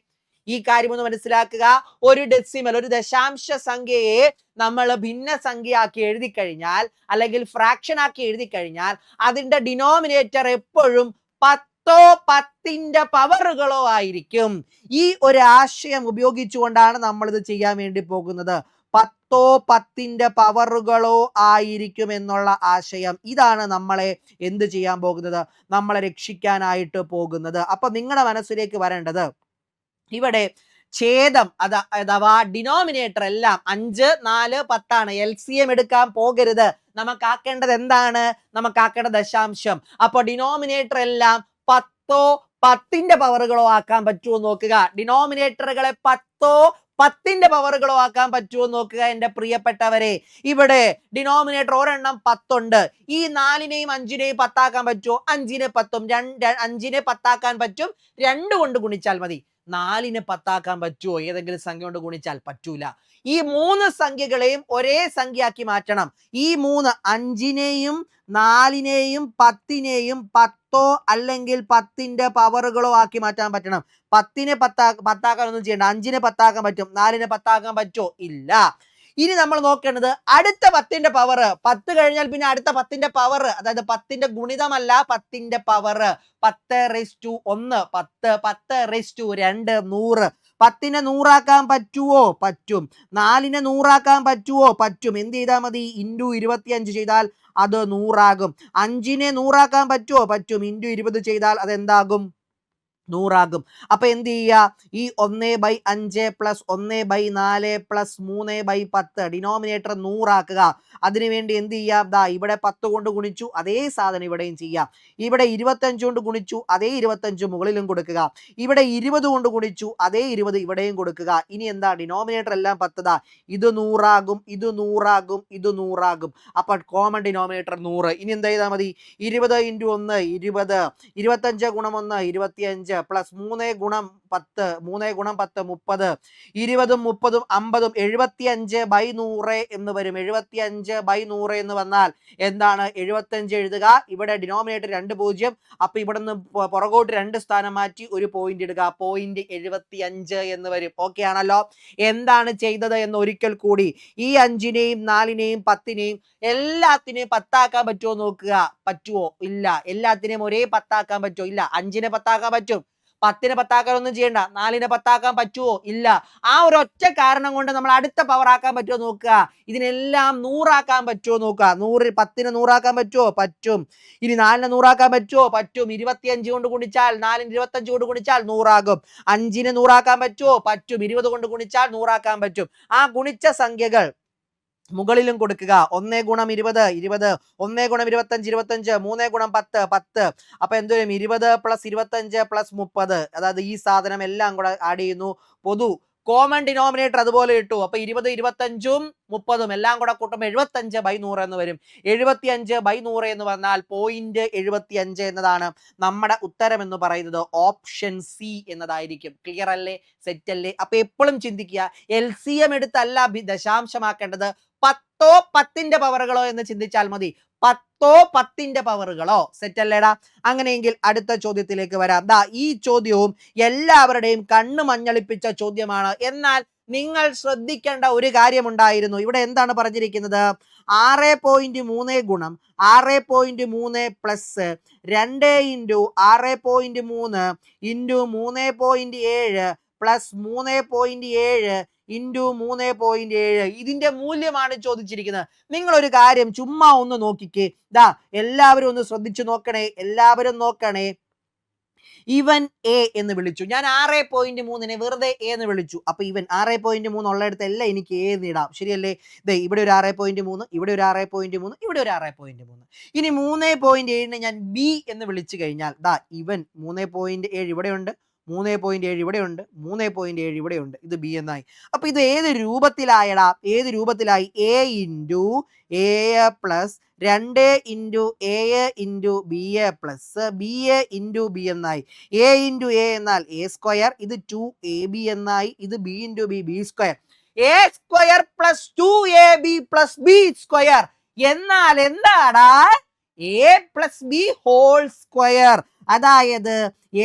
ഈ കാര്യം ഒന്ന് മനസ്സിലാക്കുക. ഒരു ഡെസിമൽ, ഒരു ദശാംശ സംഖ്യയെ നമ്മൾ ഭിന്നസംഖ്യയാക്കി എഴുതി കഴിഞ്ഞാൽ അല്ലെങ്കിൽ ഫ്രാക്ഷൻ ആക്കി എഴുതി കഴിഞ്ഞാൽ അതിന്റെ ഡിനോമിനേറ്റർ എപ്പോഴും 10ഓ 10ന്റെ പവറുകളോ ആയിരിക്കും. ഈ ഒരു ആശയം ഉപയോഗിച്ചുകൊണ്ടാണ് നമ്മൾ ഇത് ചെയ്യാൻ വേണ്ടി പോകുന്നത്. 10ഓ 10ന്റെ പവറുകളോ ആയിരിക്കും എന്നുള്ള ആശയം. ഇതാണ് നമ്മളെ എന്ത് ചെയ്യാൻ പോകുന്നത്? നമ്മളെ രക്ഷിക്കാനായിട്ട് പോകുന്നത്. അപ്പൊ നിങ്ങളുടെ മനസ്സിലേക്ക് വരേണ്ടത്, ഇവിടെ ഛേദം അഥവാ ഡിനോമിനേറ്റർ എല്ലാം 5, 4, 10 LCM എടുക്കാൻ പോകരുത്. നമുക്കാക്കേണ്ടത് എന്താണ്? നമുക്കാക്കേണ്ട ദശാംശം. അപ്പൊ ഡിനോമിനേറ്റർ എല്ലാം 10ഓ 10ന്റെ പവറുകളോ ആക്കാൻ പറ്റുമോ നോക്കുക. ഡിനോമിനേറ്ററുകളെ 10ഓ 10ന്റെ പവറുകളോ ആക്കാൻ പറ്റുമോ നോക്കുക എൻ്റെ പ്രിയപ്പെട്ടവരെ. ഇവിടെ ഡിനോമിനേറ്റർ ഒരെണ്ണം 10 ഉണ്ട്. ഈ 4നെയും 5നെയും 10 ആക്കാൻ പറ്റുമോ? 5നെ 10ഉം 5നെ 10 ആക്കാൻ പറ്റും. 2 കൊണ്ട് ഗുണിച്ചാൽ മതി. 4നെ 10 ആക്കാൻ പറ്റുമോ? ഏതെങ്കിലും സംഖ്യ കൊണ്ട് ഗുണിച്ചാൽ പറ്റൂല. ഈ 3 സംഖ്യകളെയും ഒരേ സംഖ്യയാക്കി മാറ്റണം. ഈ 3 5നെയും 4നെയും 10നെയും 10ഓ അല്ലെങ്കിൽ 10ന്റെ പവറുകളോ ആക്കി മാറ്റാൻ പറ്റണം. 10നെ 10 ആക്കാൻ ഒന്നും ചെയ്യണ്ട. 5നെ 10 ആക്കാൻ പറ്റും. 4നെ 10 ആക്കാൻ പറ്റുമോ? ഇല്ല. ഇനി നമ്മൾ നോക്കേണ്ടത് അടുത്ത 10ന്റെ പവർ. 10 കഴിഞ്ഞാൽ പിന്നെ അടുത്ത 10ന്റെ പവർ, അതായത് 10ന്റെ ഗുണിതമല്ല 10ന്റെ പവർ. 10⁻1 10, 10⁻2 100. 10നെ 100 പറ്റുമോ? പറ്റും. 4നെ 100 പറ്റുമോ? പറ്റും. എന്ത് ചെയ്താൽ മതി? ഇൻറ്റു 25 ചെയ്താൽ അത് 100 5നെ 100 പറ്റുമോ? പറ്റും. ഇൻറ്റു 20 ചെയ്താൽ അതെന്താകും? 100 അപ്പൊ എന്ത് ചെയ്യുക? ഈ 1/5 പ്ലസ് 1/4 പ്ലസ് 3/10 ഡിനോമിനേറ്റർ 100 അതിനുവേണ്ടി എന്ത് ചെയ്യാം? ദാ ഇവിടെ 10 കൊണ്ട് ഗുണിച്ചു, അതേ സാധനം ഇവിടെയും ചെയ്യാം. ഇവിടെ 25 കൊണ്ട് ഗുണിച്ചു, അതേ 25 മുകളിലും കൊടുക്കുക. ഇവിടെ 20 കൊണ്ട് ഗുണിച്ചു, അതേ 20 ഇവിടെയും കൊടുക്കുക. ഇനി എന്താ? ഡിനോമിനേറ്റർ എല്ലാം 10 ഇത് 100 ഇത് 100 ഇത് 100 അപ്പൊ കോമൺ ഡിനോമിനേറ്റർ 100. ഇനി എന്ത് ചെയ്താൽ മതി? 20 × 1 20, 25 × 1 25 പ്ലസ് 3 × 10 3 × 10 30, 20ഉം 30ഉം 50ഉം 75/100 എന്ന് വരും. 75/100 എന്ന് വന്നാൽ എന്താണ്? 75 എഴുതുക. ഇവിടെ ഡിനോമിനേറ്റർ 2 0. അപ്പൊ ഇവിടെ നിന്ന് പുറകോട്ട് 2 സ്ഥാനം മാറ്റി ഒരു പോയിന്റ് ഇടുക. 0.75 എന്ന് വരും. ഓക്കെ ആണല്ലോ? എന്താണ് ചെയ്തത് എന്ന് ഒരിക്കൽ കൂടി ഈ 5നെയും 4നെയും 10നെയും എല്ലാത്തിനെയും 10 പറ്റുമോ നോക്കുക. പറ്റുമോ? ഇല്ല. എല്ലാത്തിനെയും ഒരേ 10 പറ്റുമോ? ഇല്ല. 5നെ 10 പറ്റും. 10നെ 10 ഒന്നും ചെയ്യണ്ട. 4നെ 10 പറ്റുമോ? ഇല്ല. ആ ഒരു ഒറ്റ കാരണം കൊണ്ട് നമ്മൾ അടുത്ത പവർ ആക്കാൻ പറ്റുമോ നോക്കുക. ഇതിനെല്ലാം 100 പറ്റുമോ നോക്കുക. 10നെ 100 പറ്റുമോ? പറ്റും. ഇനി 4നെ 100 പറ്റുമോ? പറ്റും. 25 കൊണ്ട് ഗുണിച്ചാൽ 4ന് 25 കൊണ്ട് ഗുണിച്ചാൽ 100 5നെ 100 പറ്റുമോ? പറ്റും. 20 കൊണ്ട് ഗുണിച്ചാൽ 100 പറ്റും. ആ ഗുണിച്ച സംഖ്യകൾ മുകളിലും കൊടുക്കുക. 1 × 20 20, 1 × 25 25, 3 × 10 10. അപ്പൊ എന്ത് വരും? 20 + 25 + 30. അതായത് ഈ സാധനം എല്ലാം കൂടെ ആഡ് ചെയ്യുന്നു. പൊതു കോമൺ ഡിനോമിനേറ്റർ അതുപോലെ ഇട്ടു. അപ്പൊ 20 25ഉം 30ഉം എല്ലാം കൂടെ കൂട്ടുമ്പോൾ 75/100 എന്ന് വരും. 75/100 എന്ന് പറഞ്ഞാൽ 0.75 എന്നതാണ് നമ്മുടെ ഉത്തരം എന്ന് പറയുന്നത്. ഓപ്ഷൻ സി എന്നതായിരിക്കും. ക്ലിയർ അല്ലേ? സെറ്റ് അല്ലേ? അപ്പൊ എപ്പോഴും ചിന്തിക്കുക, LCM എടുത്തല്ല ദശാംശമാക്കേണ്ടത്. 10ഓ 10ന്റെ പവറുകളോ എന്ന് ചിന്തിച്ചാൽ മതി. 10ഓ 10ന്റെ പവറുകളോ. സെറ്റ് അല്ലേടാ? അങ്ങനെയെങ്കിൽ അടുത്ത ചോദ്യത്തിലേക്ക് വരാം. ദാ ഈ ചോദ്യവും എല്ലാവരുടെയും കണ്ണ് മഞ്ഞളിപ്പിച്ച ചോദ്യമാണ്. എന്നാൽ നിങ്ങൾ ശ്രദ്ധിക്കേണ്ട ഒരു കാര്യമുണ്ടായിരുന്നു. ഇവിടെ എന്താണ് പറഞ്ഞിരിക്കുന്നത്? 6.3 ഗുണം 6.3 plus 2 into 6.3 into 3.7 plus 3.7 into 3.7 ഇതിന്റെ മൂല്യമാണ് ചോദിച്ചിരിക്കുന്നത്. നിങ്ങൾ ഒരു കാര്യം ചുമ്മാ ഒന്ന് നോക്കിക്കേ. ദാ എല്ലാവരും ഒന്ന് ശ്രദ്ധിച്ചു നോക്കണേ. എല്ലാവരും നോക്കണേ. ഇവൻ എ എന്ന് വിളിച്ചു. ഞാൻ 6.3നെ വെറുതെ എ എന്ന് വിളിച്ചു. അപ്പൊ ഇവൻ 6.3 ഉള്ളിടത്തെല്ലാം എനിക്ക് എ എന്ന് ഇടാം. ശരിയല്ലേ? ദേ ഇവിടെ ഒരു 6.3, ഇവിടെ ഒരു 6.3, ഇവിടെ ഒരു 6.3. ഇനി 3.7നെ ഞാൻ ബി എന്ന് വിളിച്ചു കഴിഞ്ഞാൽ ദാ ഇവൻ 3.7 ഇവിടെയുണ്ട്, 3.7 ഇവിടെയുണ്ട്, 3.7 ഇവിടെയുണ്ട്. ഇത് ബി എന്നായി. അപ്പൊ ഇത് ഏത് രൂപത്തിലായടാ? ഏത് രൂപത്തിലായി? A into A plus 2 into A into B A plus B A into B എന്നായി. എ ഇൻറ്റു എ എന്നാൽ എ സ്ക്വയർ. ഇത് 2ab എന്നായി. ഇത് B into B B square. A square plus 2ab plus B square എന്നാൽ എന്താടാ? A plus B whole square. അതായത്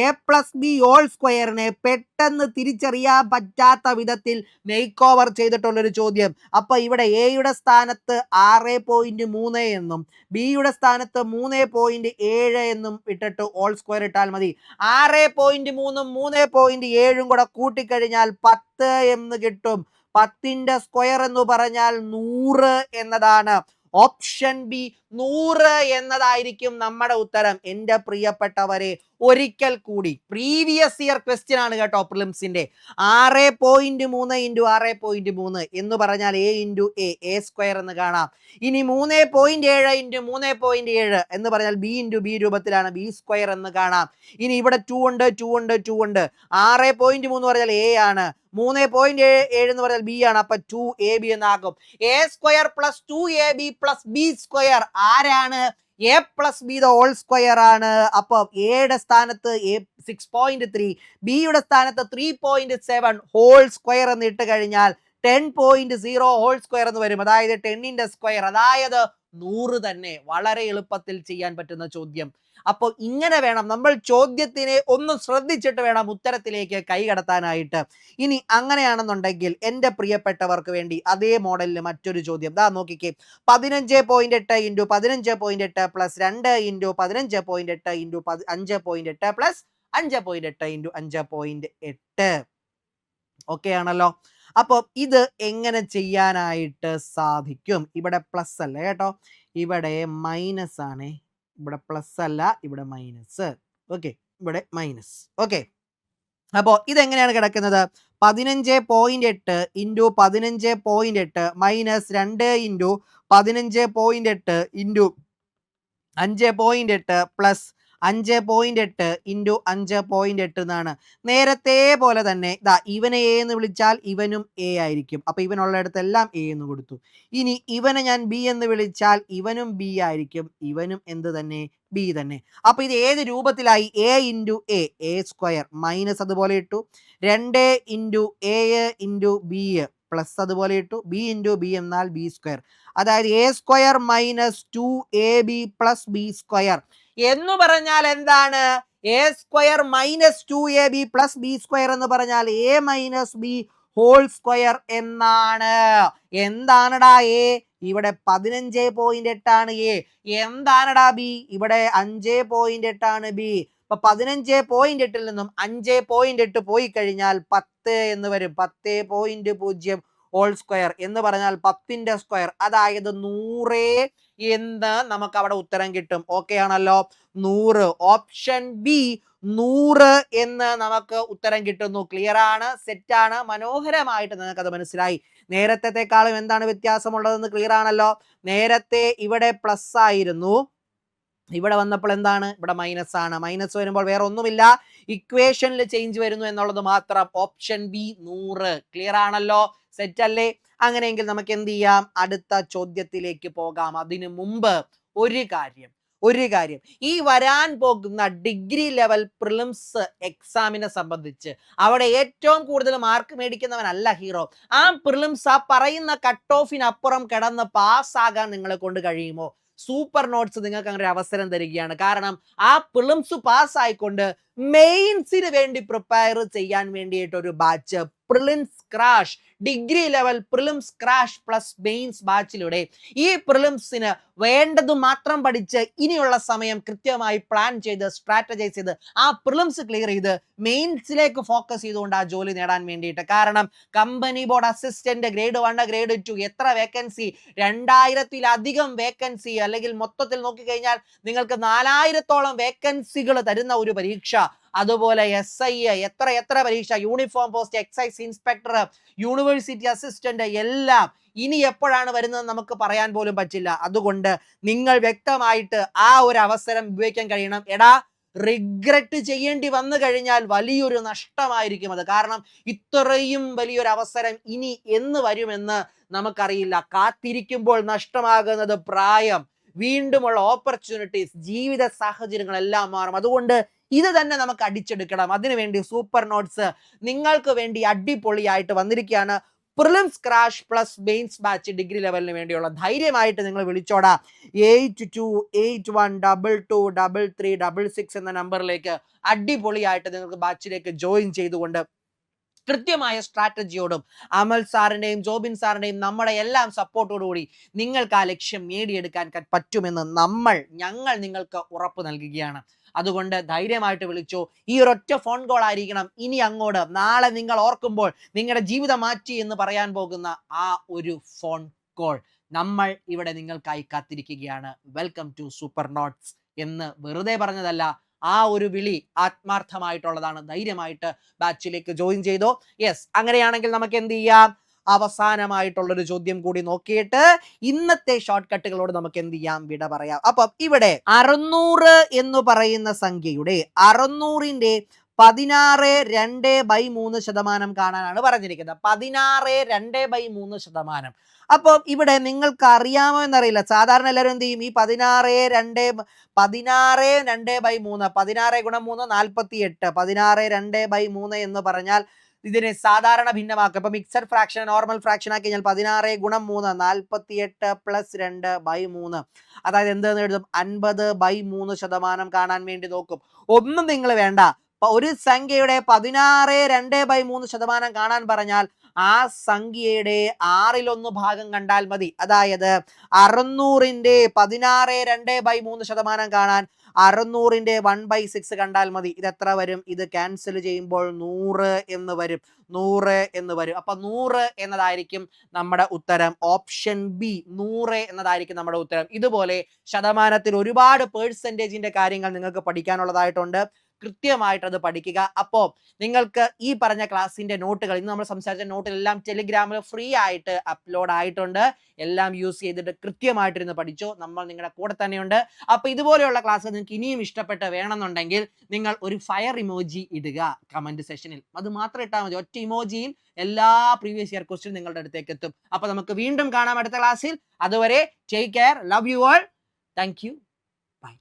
എ പ്ലസ് ബി ഹോൾ സ്ക്വയറിനെ പെട്ടെന്ന് തിരിച്ചറിയാൻ പറ്റാത്ത വിധത്തിൽ മേക്ക് ഓവർ ചെയ്തിട്ടുള്ളൊരു ചോദ്യം. അപ്പൊ ഇവിടെ എയുടെ സ്ഥാനത്ത് 6.3 എന്നും ബിയുടെ സ്ഥാനത്ത് 3.7 എന്നും ഇട്ടിട്ട് ഹോൾ സ്ക്വയർ ഇട്ടാൽ മതി. 6.3ഉം 3.7ഉം കൂടെ കൂട്ടിക്കഴിഞ്ഞാൽ 10 എന്ന് കിട്ടും. 10ന്റെ സ്ക്വയർ എന്ന് പറഞ്ഞാൽ 100 എന്നതാണ്. ഓപ്ഷൻ ബി 100 എന്നതായിരിക്കും നമ്മുടെ ഉത്തരം. എൻ്റെ പ്രിയപ്പെട്ടവരെ, ഒരിക്കൽ കൂടി പ്രീവിയസ് ഇയർ ക്വസ്റ്റ്യൻ ആണ് കേട്ടോ, പ്രിലിംസിന്റെ. 6.3 ഇൻറ്റു 6.3 എന്ന് പറഞ്ഞാൽ എ ഇൻറ്റു എ സ്ക്വയർ എന്ന് കാണാം. ഇനി 3.7 ഇൻറ്റു 3.7 എന്ന് പറഞ്ഞാൽ ബി ഇൻറ്റു ബി രൂപത്തിലാണ്, ബി സ്ക്വയർ എന്ന് കാണാം. ഇനി ഇവിടെ 2 ഉണ്ട്, 2 ഉണ്ട്, 2 ഉണ്ട്. 6.3 പറഞ്ഞാൽ എ ആണ്, 3.7 എന്ന് പറഞ്ഞാൽ ബി ആണ്. അപ്പൊ 2ab എന്നാകും. A square plus 2ab plus B square ആരാണ്? A plus B the whole square ആണ്. അപ്പൊ എയുടെ സ്ഥാനത്ത് 6.3, ബിയുടെ സ്ഥാനത്ത് 3.7 ഹോൾ സ്ക്വയർ എന്ന് ഇട്ട് കഴിഞ്ഞാൽ 10.0 ഹോൾ സ്ക്വയർ എന്ന് വരും. അതായത് 10ന്റെ സ്ക്വയർ, അതായത് 100 തന്നെ. വളരെ എളുപ്പത്തിൽ ചെയ്യാൻ പറ്റുന്ന ചോദ്യം. അപ്പോൾ ഇങ്ങനെ വേണം നമ്മൾ ചോദ്യത്തിനെ ഒന്ന് ശ്രദ്ധിച്ചിട്ട് വേണം ഉത്തരത്തിലേക്ക് കൈ കടത്താനായിട്ട്. ഇനി അങ്ങനെയാണെന്നുണ്ടെങ്കിൽ എൻ്റെ പ്രിയപ്പെട്ടവർക്ക് വേണ്ടി അതേ മോഡലിൽ മറ്റൊരു ചോദ്യം ദാ നോക്കിക്കേ. 15.8 into 15.8 plus 2 into 15.8 into 5.8 plus 5.8 into 5.8. Okay ആണല്ലോ. അപ്പോൾ ഇത് എങ്ങനെ ചെയ്യാനായിട്ട് സാധിക്കും? ഇവിടെ പ്ലസ് അല്ല കേട്ടോ, ഇവിടെ മൈനസ് ആണ്. ഇവിടെ പ്ലസ് അല്ല, ഇവിടെ മൈനസ്. ഓക്കെ, ഇവിടെ മൈനസ്. ഓക്കെ, അപ്പോൾ ഇതെങ്ങനെയാണ് കിടക്കുന്നത്? 15.8 into 15.8 minus 2 into 15.8 into 5.8 plus 5.8 into 5.8 എന്നാണ്. നേരത്തെ പോലെ തന്നെ ഇതാ ഇവനെ എ എന്ന് വിളിച്ചാൽ ഇവനും എ ആയിരിക്കും. അപ്പോൾ ഇവനുള്ളിടത്തെല്ലാം എ എന്ന് കൊടുത്തു. ഇനി ഇവനെ ഞാൻ ബി എന്ന് വിളിച്ചാൽ ഇവനും ബി ആയിരിക്കും, ഇവനും എന്ത് തന്നെ? ബി തന്നെ. അപ്പോൾ ഇത് ഏത് രൂപത്തിലായി? A into A square minus അതുപോലെ ഇട്ടു, 2 into A into B plus അതുപോലെ ഇട്ടു, ബി ഇൻറ്റു ബി എന്നാൽ ബി സ്ക്വയർ. അതായത് A square minus 2ab plus B square എന്ന് പറഞ്ഞാൽ എന്താണ്? A square minus 2ab plus B square എന്ന് പറഞ്ഞാൽ A minus B whole square എന്നാണ്. എന്താണടാ എ? ഇവിടെ 15.8 ആണ് എ. എന്താണടാ ബി? ഇവിടെ 5.8 ആണ് ബി. അപ്പൊ 15.8 നിന്നും 5.8 പോയി കഴിഞ്ഞാൽ 10 എന്ന് വരും. 10.0 ഹോൾ സ്ക്വയർ എന്ന് പറഞ്ഞാൽ 10ന്റെ സ്ക്വയർ, അതായത് 100 എന്ന് നമുക്ക് അവിടെ ഉത്തരം കിട്ടും. ഓക്കെ ആണല്ലോ. 100, ഓപ്ഷൻ ബി 100 എന്ന് നമുക്ക് ഉത്തരം കിട്ടുന്നു. ക്ലിയർ ആണ്, സെറ്റ് ആണ്, മനോഹരമായിട്ട് നിങ്ങൾക്കത് മനസ്സിലായി. നേരത്തെക്കാളും എന്താണ് വ്യത്യാസമുള്ളതെന്ന് ക്ലിയർ ആണല്ലോ. നേരത്തെ ഇവിടെ പ്ലസ് ആയിരുന്നു, ഇവിടെ വന്നപ്പോൾ എന്താണ്? ഇവിടെ മൈനസ് ആണ്. മൈനസ് വരുമ്പോൾ വേറെ ഒന്നുമില്ല, ഇക്വേഷനിൽ ചേഞ്ച് വരുന്നു എന്നുള്ളത് മാത്രം. Option B 100. ക്ലിയർ ആണല്ലോ, സെറ്റ് അല്ലേ? അങ്ങനെയെങ്കിൽ നമുക്ക് എന്ത് ചെയ്യാം? അടുത്ത ചോദ്യത്തിലേക്ക് പോകാം. അതിനു മുമ്പ് ഒരു കാര്യം ഈ വരാൻ പോകുന്ന ഡിഗ്രി ലെവൽ പ്രിലിംസ് എക്സാമിനെ സംബന്ധിച്ച് അവിടെ ഏറ്റവും കൂടുതൽ മാർക്ക് മേടിക്കുന്നവനല്ല ഹീറോ. ആ പ്രിലിംസ് ആ പറയുന്ന കട്ട് ഓഫിനപ്പുറം കിടന്ന് പാസ്സാകാൻ നിങ്ങളെ കൊണ്ട് കഴിയുമോ? സൂപ്പർ നോട്ട്സ് നിങ്ങൾക്ക് അങ്ങനെ ഒരു അവസരം തരികയാണ്. കാരണം ആ പ്രിലിംസ് പാസ്സായിക്കൊണ്ട് മെയിൻസിന് വേണ്ടി പ്രിപ്പയർ ചെയ്യാൻ വേണ്ടിയിട്ട് ഒരു batch, prelims crash, degree level prelims crash plus mains ബാച്ചിലൂടെ ഈ പ്രിലിംസിന് വേണ്ടത് മാത്രം പഠിച്ച് ഇനിയുള്ള സമയം കൃത്യമായി പ്ലാൻ ചെയ്ത് സ്ട്രാറ്റജൈസ് ചെയ്ത് ആ പ്രിലിംസ് ക്ലിയർ ചെയ്ത് മെയിൻസിലേക്ക് ഫോക്കസ് ചെയ്തുകൊണ്ട് ആ ജോലി നേടാൻ വേണ്ടിയിട്ട്. കാരണം company board assistant grade 1 grade 2 എത്ര വേക്കൻസി? 2000-ലധികം വേക്കൻസി, അല്ലെങ്കിൽ മൊത്തത്തിൽ നോക്കിക്കഴിഞ്ഞാൽ നിങ്ങൾക്ക് 4000-ഓളം വേക്കൻസികൾ തരുന്ന ഒരു പരീക്ഷ. അതുപോലെ SI എത്ര പരീക്ഷ, uniform post, excise inspector, university assistant, എല്ലാം ഇനി എപ്പോഴാണ് വരുന്നത് നമുക്ക് പറയാൻ പോലും പറ്റില്ല. അതുകൊണ്ട് നിങ്ങൾ വ്യക്തമായിട്ട് ആ ഒരു അവസരം ഉപയോഗിക്കാൻ കഴിയണം. എടാ, റിഗ്രറ്റ് ചെയ്യേണ്ടി വന്നു കഴിഞ്ഞാൽ വലിയൊരു നഷ്ടമായിരിക്കും അത്. കാരണം ഇത്രയും വലിയൊരു അവസരം ഇനി എന്ന് വരുമെന്ന് നമുക്കറിയില്ല. കാത്തിരിക്കുമ്പോൾ നഷ്ടമാകുന്നത് പ്രായം, വീണ്ടുമുള്ള ഓപ്പർച്യൂണിറ്റീസ്, ജീവിത സാഹചര്യങ്ങളെല്ലാം മാറും. അതുകൊണ്ട് ഇത് തന്നെ നമുക്ക് അടിച്ചെടുക്കണം. അതിനുവേണ്ടി സൂപ്പർ നോട്ട്സ് നിങ്ങൾക്ക് വേണ്ടി അടിപൊളിയായിട്ട് വന്നിരിക്കുകയാണ്. Prelims crash plus mains batch degree ലെവലിന് വേണ്ടിയുള്ള. ധൈര്യമായിട്ട് നിങ്ങൾ വിളിച്ചോടാ 8281223366 എന്ന നമ്പറിലേക്ക്. അടിപൊളിയായിട്ട് നിങ്ങൾക്ക് ബാച്ചിലേക്ക് ജോയിൻ ചെയ്തുകൊണ്ട് കൃത്യമായ സ്ട്രാറ്റജിയോടും അമൽ സാറിന്റെയും ജോബിൻ സാറിന്റെയും നമ്മുടെ എല്ലാം സപ്പോർട്ടോടുകൂടി നിങ്ങൾക്ക് ആ ലക്ഷ്യം നേടിയെടുക്കാൻ പറ്റുമെന്ന് ഞങ്ങൾ നിങ്ങൾക്ക് ഉറപ്പ് നൽകുകയാണ്. അതുകൊണ്ട് ധൈര്യമായിട്ട് വിളിച്ചു. ഈ ഒരൊറ്റ ഫോൺ കോൾ ആയിരിക്കണം ഇനി അങ്ങോട്ട് നാളെ നിങ്ങൾ ഓർക്കുമ്പോൾ നിങ്ങളുടെ ജീവിതം മാറ്റി എന്ന് പറയാൻ പോകുന്ന ആ ഒരു ഫോൺ കോൾ. നമ്മൾ ഇവിടെ നിങ്ങൾക്കായി കാത്തിരിക്കുകയാണ്. വെൽക്കം ടു സൂപ്പർ നോട്ട്സ് എന്ന് വെറുതെ പറഞ്ഞതല്ല, ആ ഒരു വിളി ആത്മാർത്ഥമായിട്ടുള്ളതാണ്. ധൈര്യമായിട്ട് ബാച്ചിലേക്ക് ജോയിൻ ചെയ്തോ. യെസ്, അങ്ങനെയാണെങ്കിൽ നമുക്ക് എന്ത് ചെയ്യാം? അവസാനമായിട്ടുള്ളൊരു ചോദ്യം കൂടി നോക്കിയിട്ട് ഇന്നത്തെ ഷോർട്ട് കട്ടുകളോട് നമുക്ക് എന്ത് ചെയ്യാം? വിട പറയാം. അപ്പം ഇവിടെ 600 എന്ന് പറയുന്ന സംഖ്യയുടെ 600ന്റെ 16.2/3% കാണാനാണ് പറഞ്ഞിരിക്കുന്നത്. 16.2/3%. അപ്പം ഇവിടെ നിങ്ങൾക്ക് അറിയാമോ എന്നറിയില്ല. സാധാരണ എല്ലാവരും എന്ത് ചെയ്യും? ഈ 16.2/3 16 × 3 48, 16 2/3 എന്ന് പറഞ്ഞാൽ ഇതിനെ സാധാരണ ഭിന്നമാക്കുക. ഇപ്പൊ മിക്സഡ് ഫ്രാക്ഷൻ നോർമൽ ഫ്രാക്ഷൻ ആക്കി കഴിഞ്ഞാൽ 16 ഗുണം 3 48 പ്ലസ് 2/3. അതായത് എന്തെന്ന് എഴുതും? 50/3% കാണാൻ വേണ്ടി നോക്കും. ഒന്നും നിങ്ങൾ വേണ്ട. ഒരു സംഖ്യയുടെ 16 2/3% കാണാൻ പറഞ്ഞാൽ ആ സംഖ്യയുടെ 1/6 ഭാഗം കണ്ടാൽ മതി. അതായത് 600ന്റെ 16 2/3% കാണാൻ 600ന്റെ 1/6 കണ്ടാൽ മതി. ഇത് എത്ര വരും? ഇത് ക്യാൻസൽ ചെയ്യുമ്പോൾ 100 എന്ന് വരും. 100 എന്ന് വരും. അപ്പൊ 100 എന്നതായിരിക്കും നമ്മുടെ ഉത്തരം. ഓപ്ഷൻ ബി 100 എന്നതായിരിക്കും നമ്മുടെ ഉത്തരം. ഇതുപോലെ ശതമാനത്തിൽ ഒരുപാട് പേഴ്സൻറ്റേജിന്റെ കാര്യങ്ങൾ നിങ്ങൾക്ക് പഠിക്കാനുള്ളതായിട്ടുണ്ട്. കൃത്യമായിട്ട് അത് പഠിക്കുക. അപ്പോൾ നിങ്ങൾക്ക് ഈ പറഞ്ഞ ക്ലാസ്സിന്റെ നോട്ടുകൾ, ഇന്ന് നമ്മൾ സംസാരിച്ച നോട്ടിലെല്ലാം ടെലിഗ്രാമിൽ ഫ്രീ ആയിട്ട് അപ്ലോഡ് ആയിട്ടുണ്ട്. എല്ലാം യൂസ് ചെയ്തിട്ട് കൃത്യമായിട്ടിരുന്ന് പഠിച്ചോ. നമ്മൾ നിങ്ങളുടെ കൂടെ തന്നെയുണ്ട്. അപ്പോൾ ഇതുപോലെയുള്ള ക്ലാസ് നിങ്ങൾക്ക് ഇനിയും ഇഷ്ടപ്പെട്ട് വേണമെന്നുണ്ടെങ്കിൽ നിങ്ങൾ ഒരു ഫയർ ഇമോജി ഇടുക കമന്റ് സെഷനിൽ. അത് മാത്രം ഇട്ടാൽ മതി. ഒറ്റ ഇമോജിയിൽ എല്ലാ പ്രീവിയസ് ഇയർ ക്വസ്റ്റ്യൻ നിങ്ങളുടെ അടുത്തേക്ക് എത്തും. അപ്പോൾ നമുക്ക് വീണ്ടും കാണാം അടുത്ത ക്ലാസ്സിൽ. അതുവരെ take care. Love you all. Thank you. By.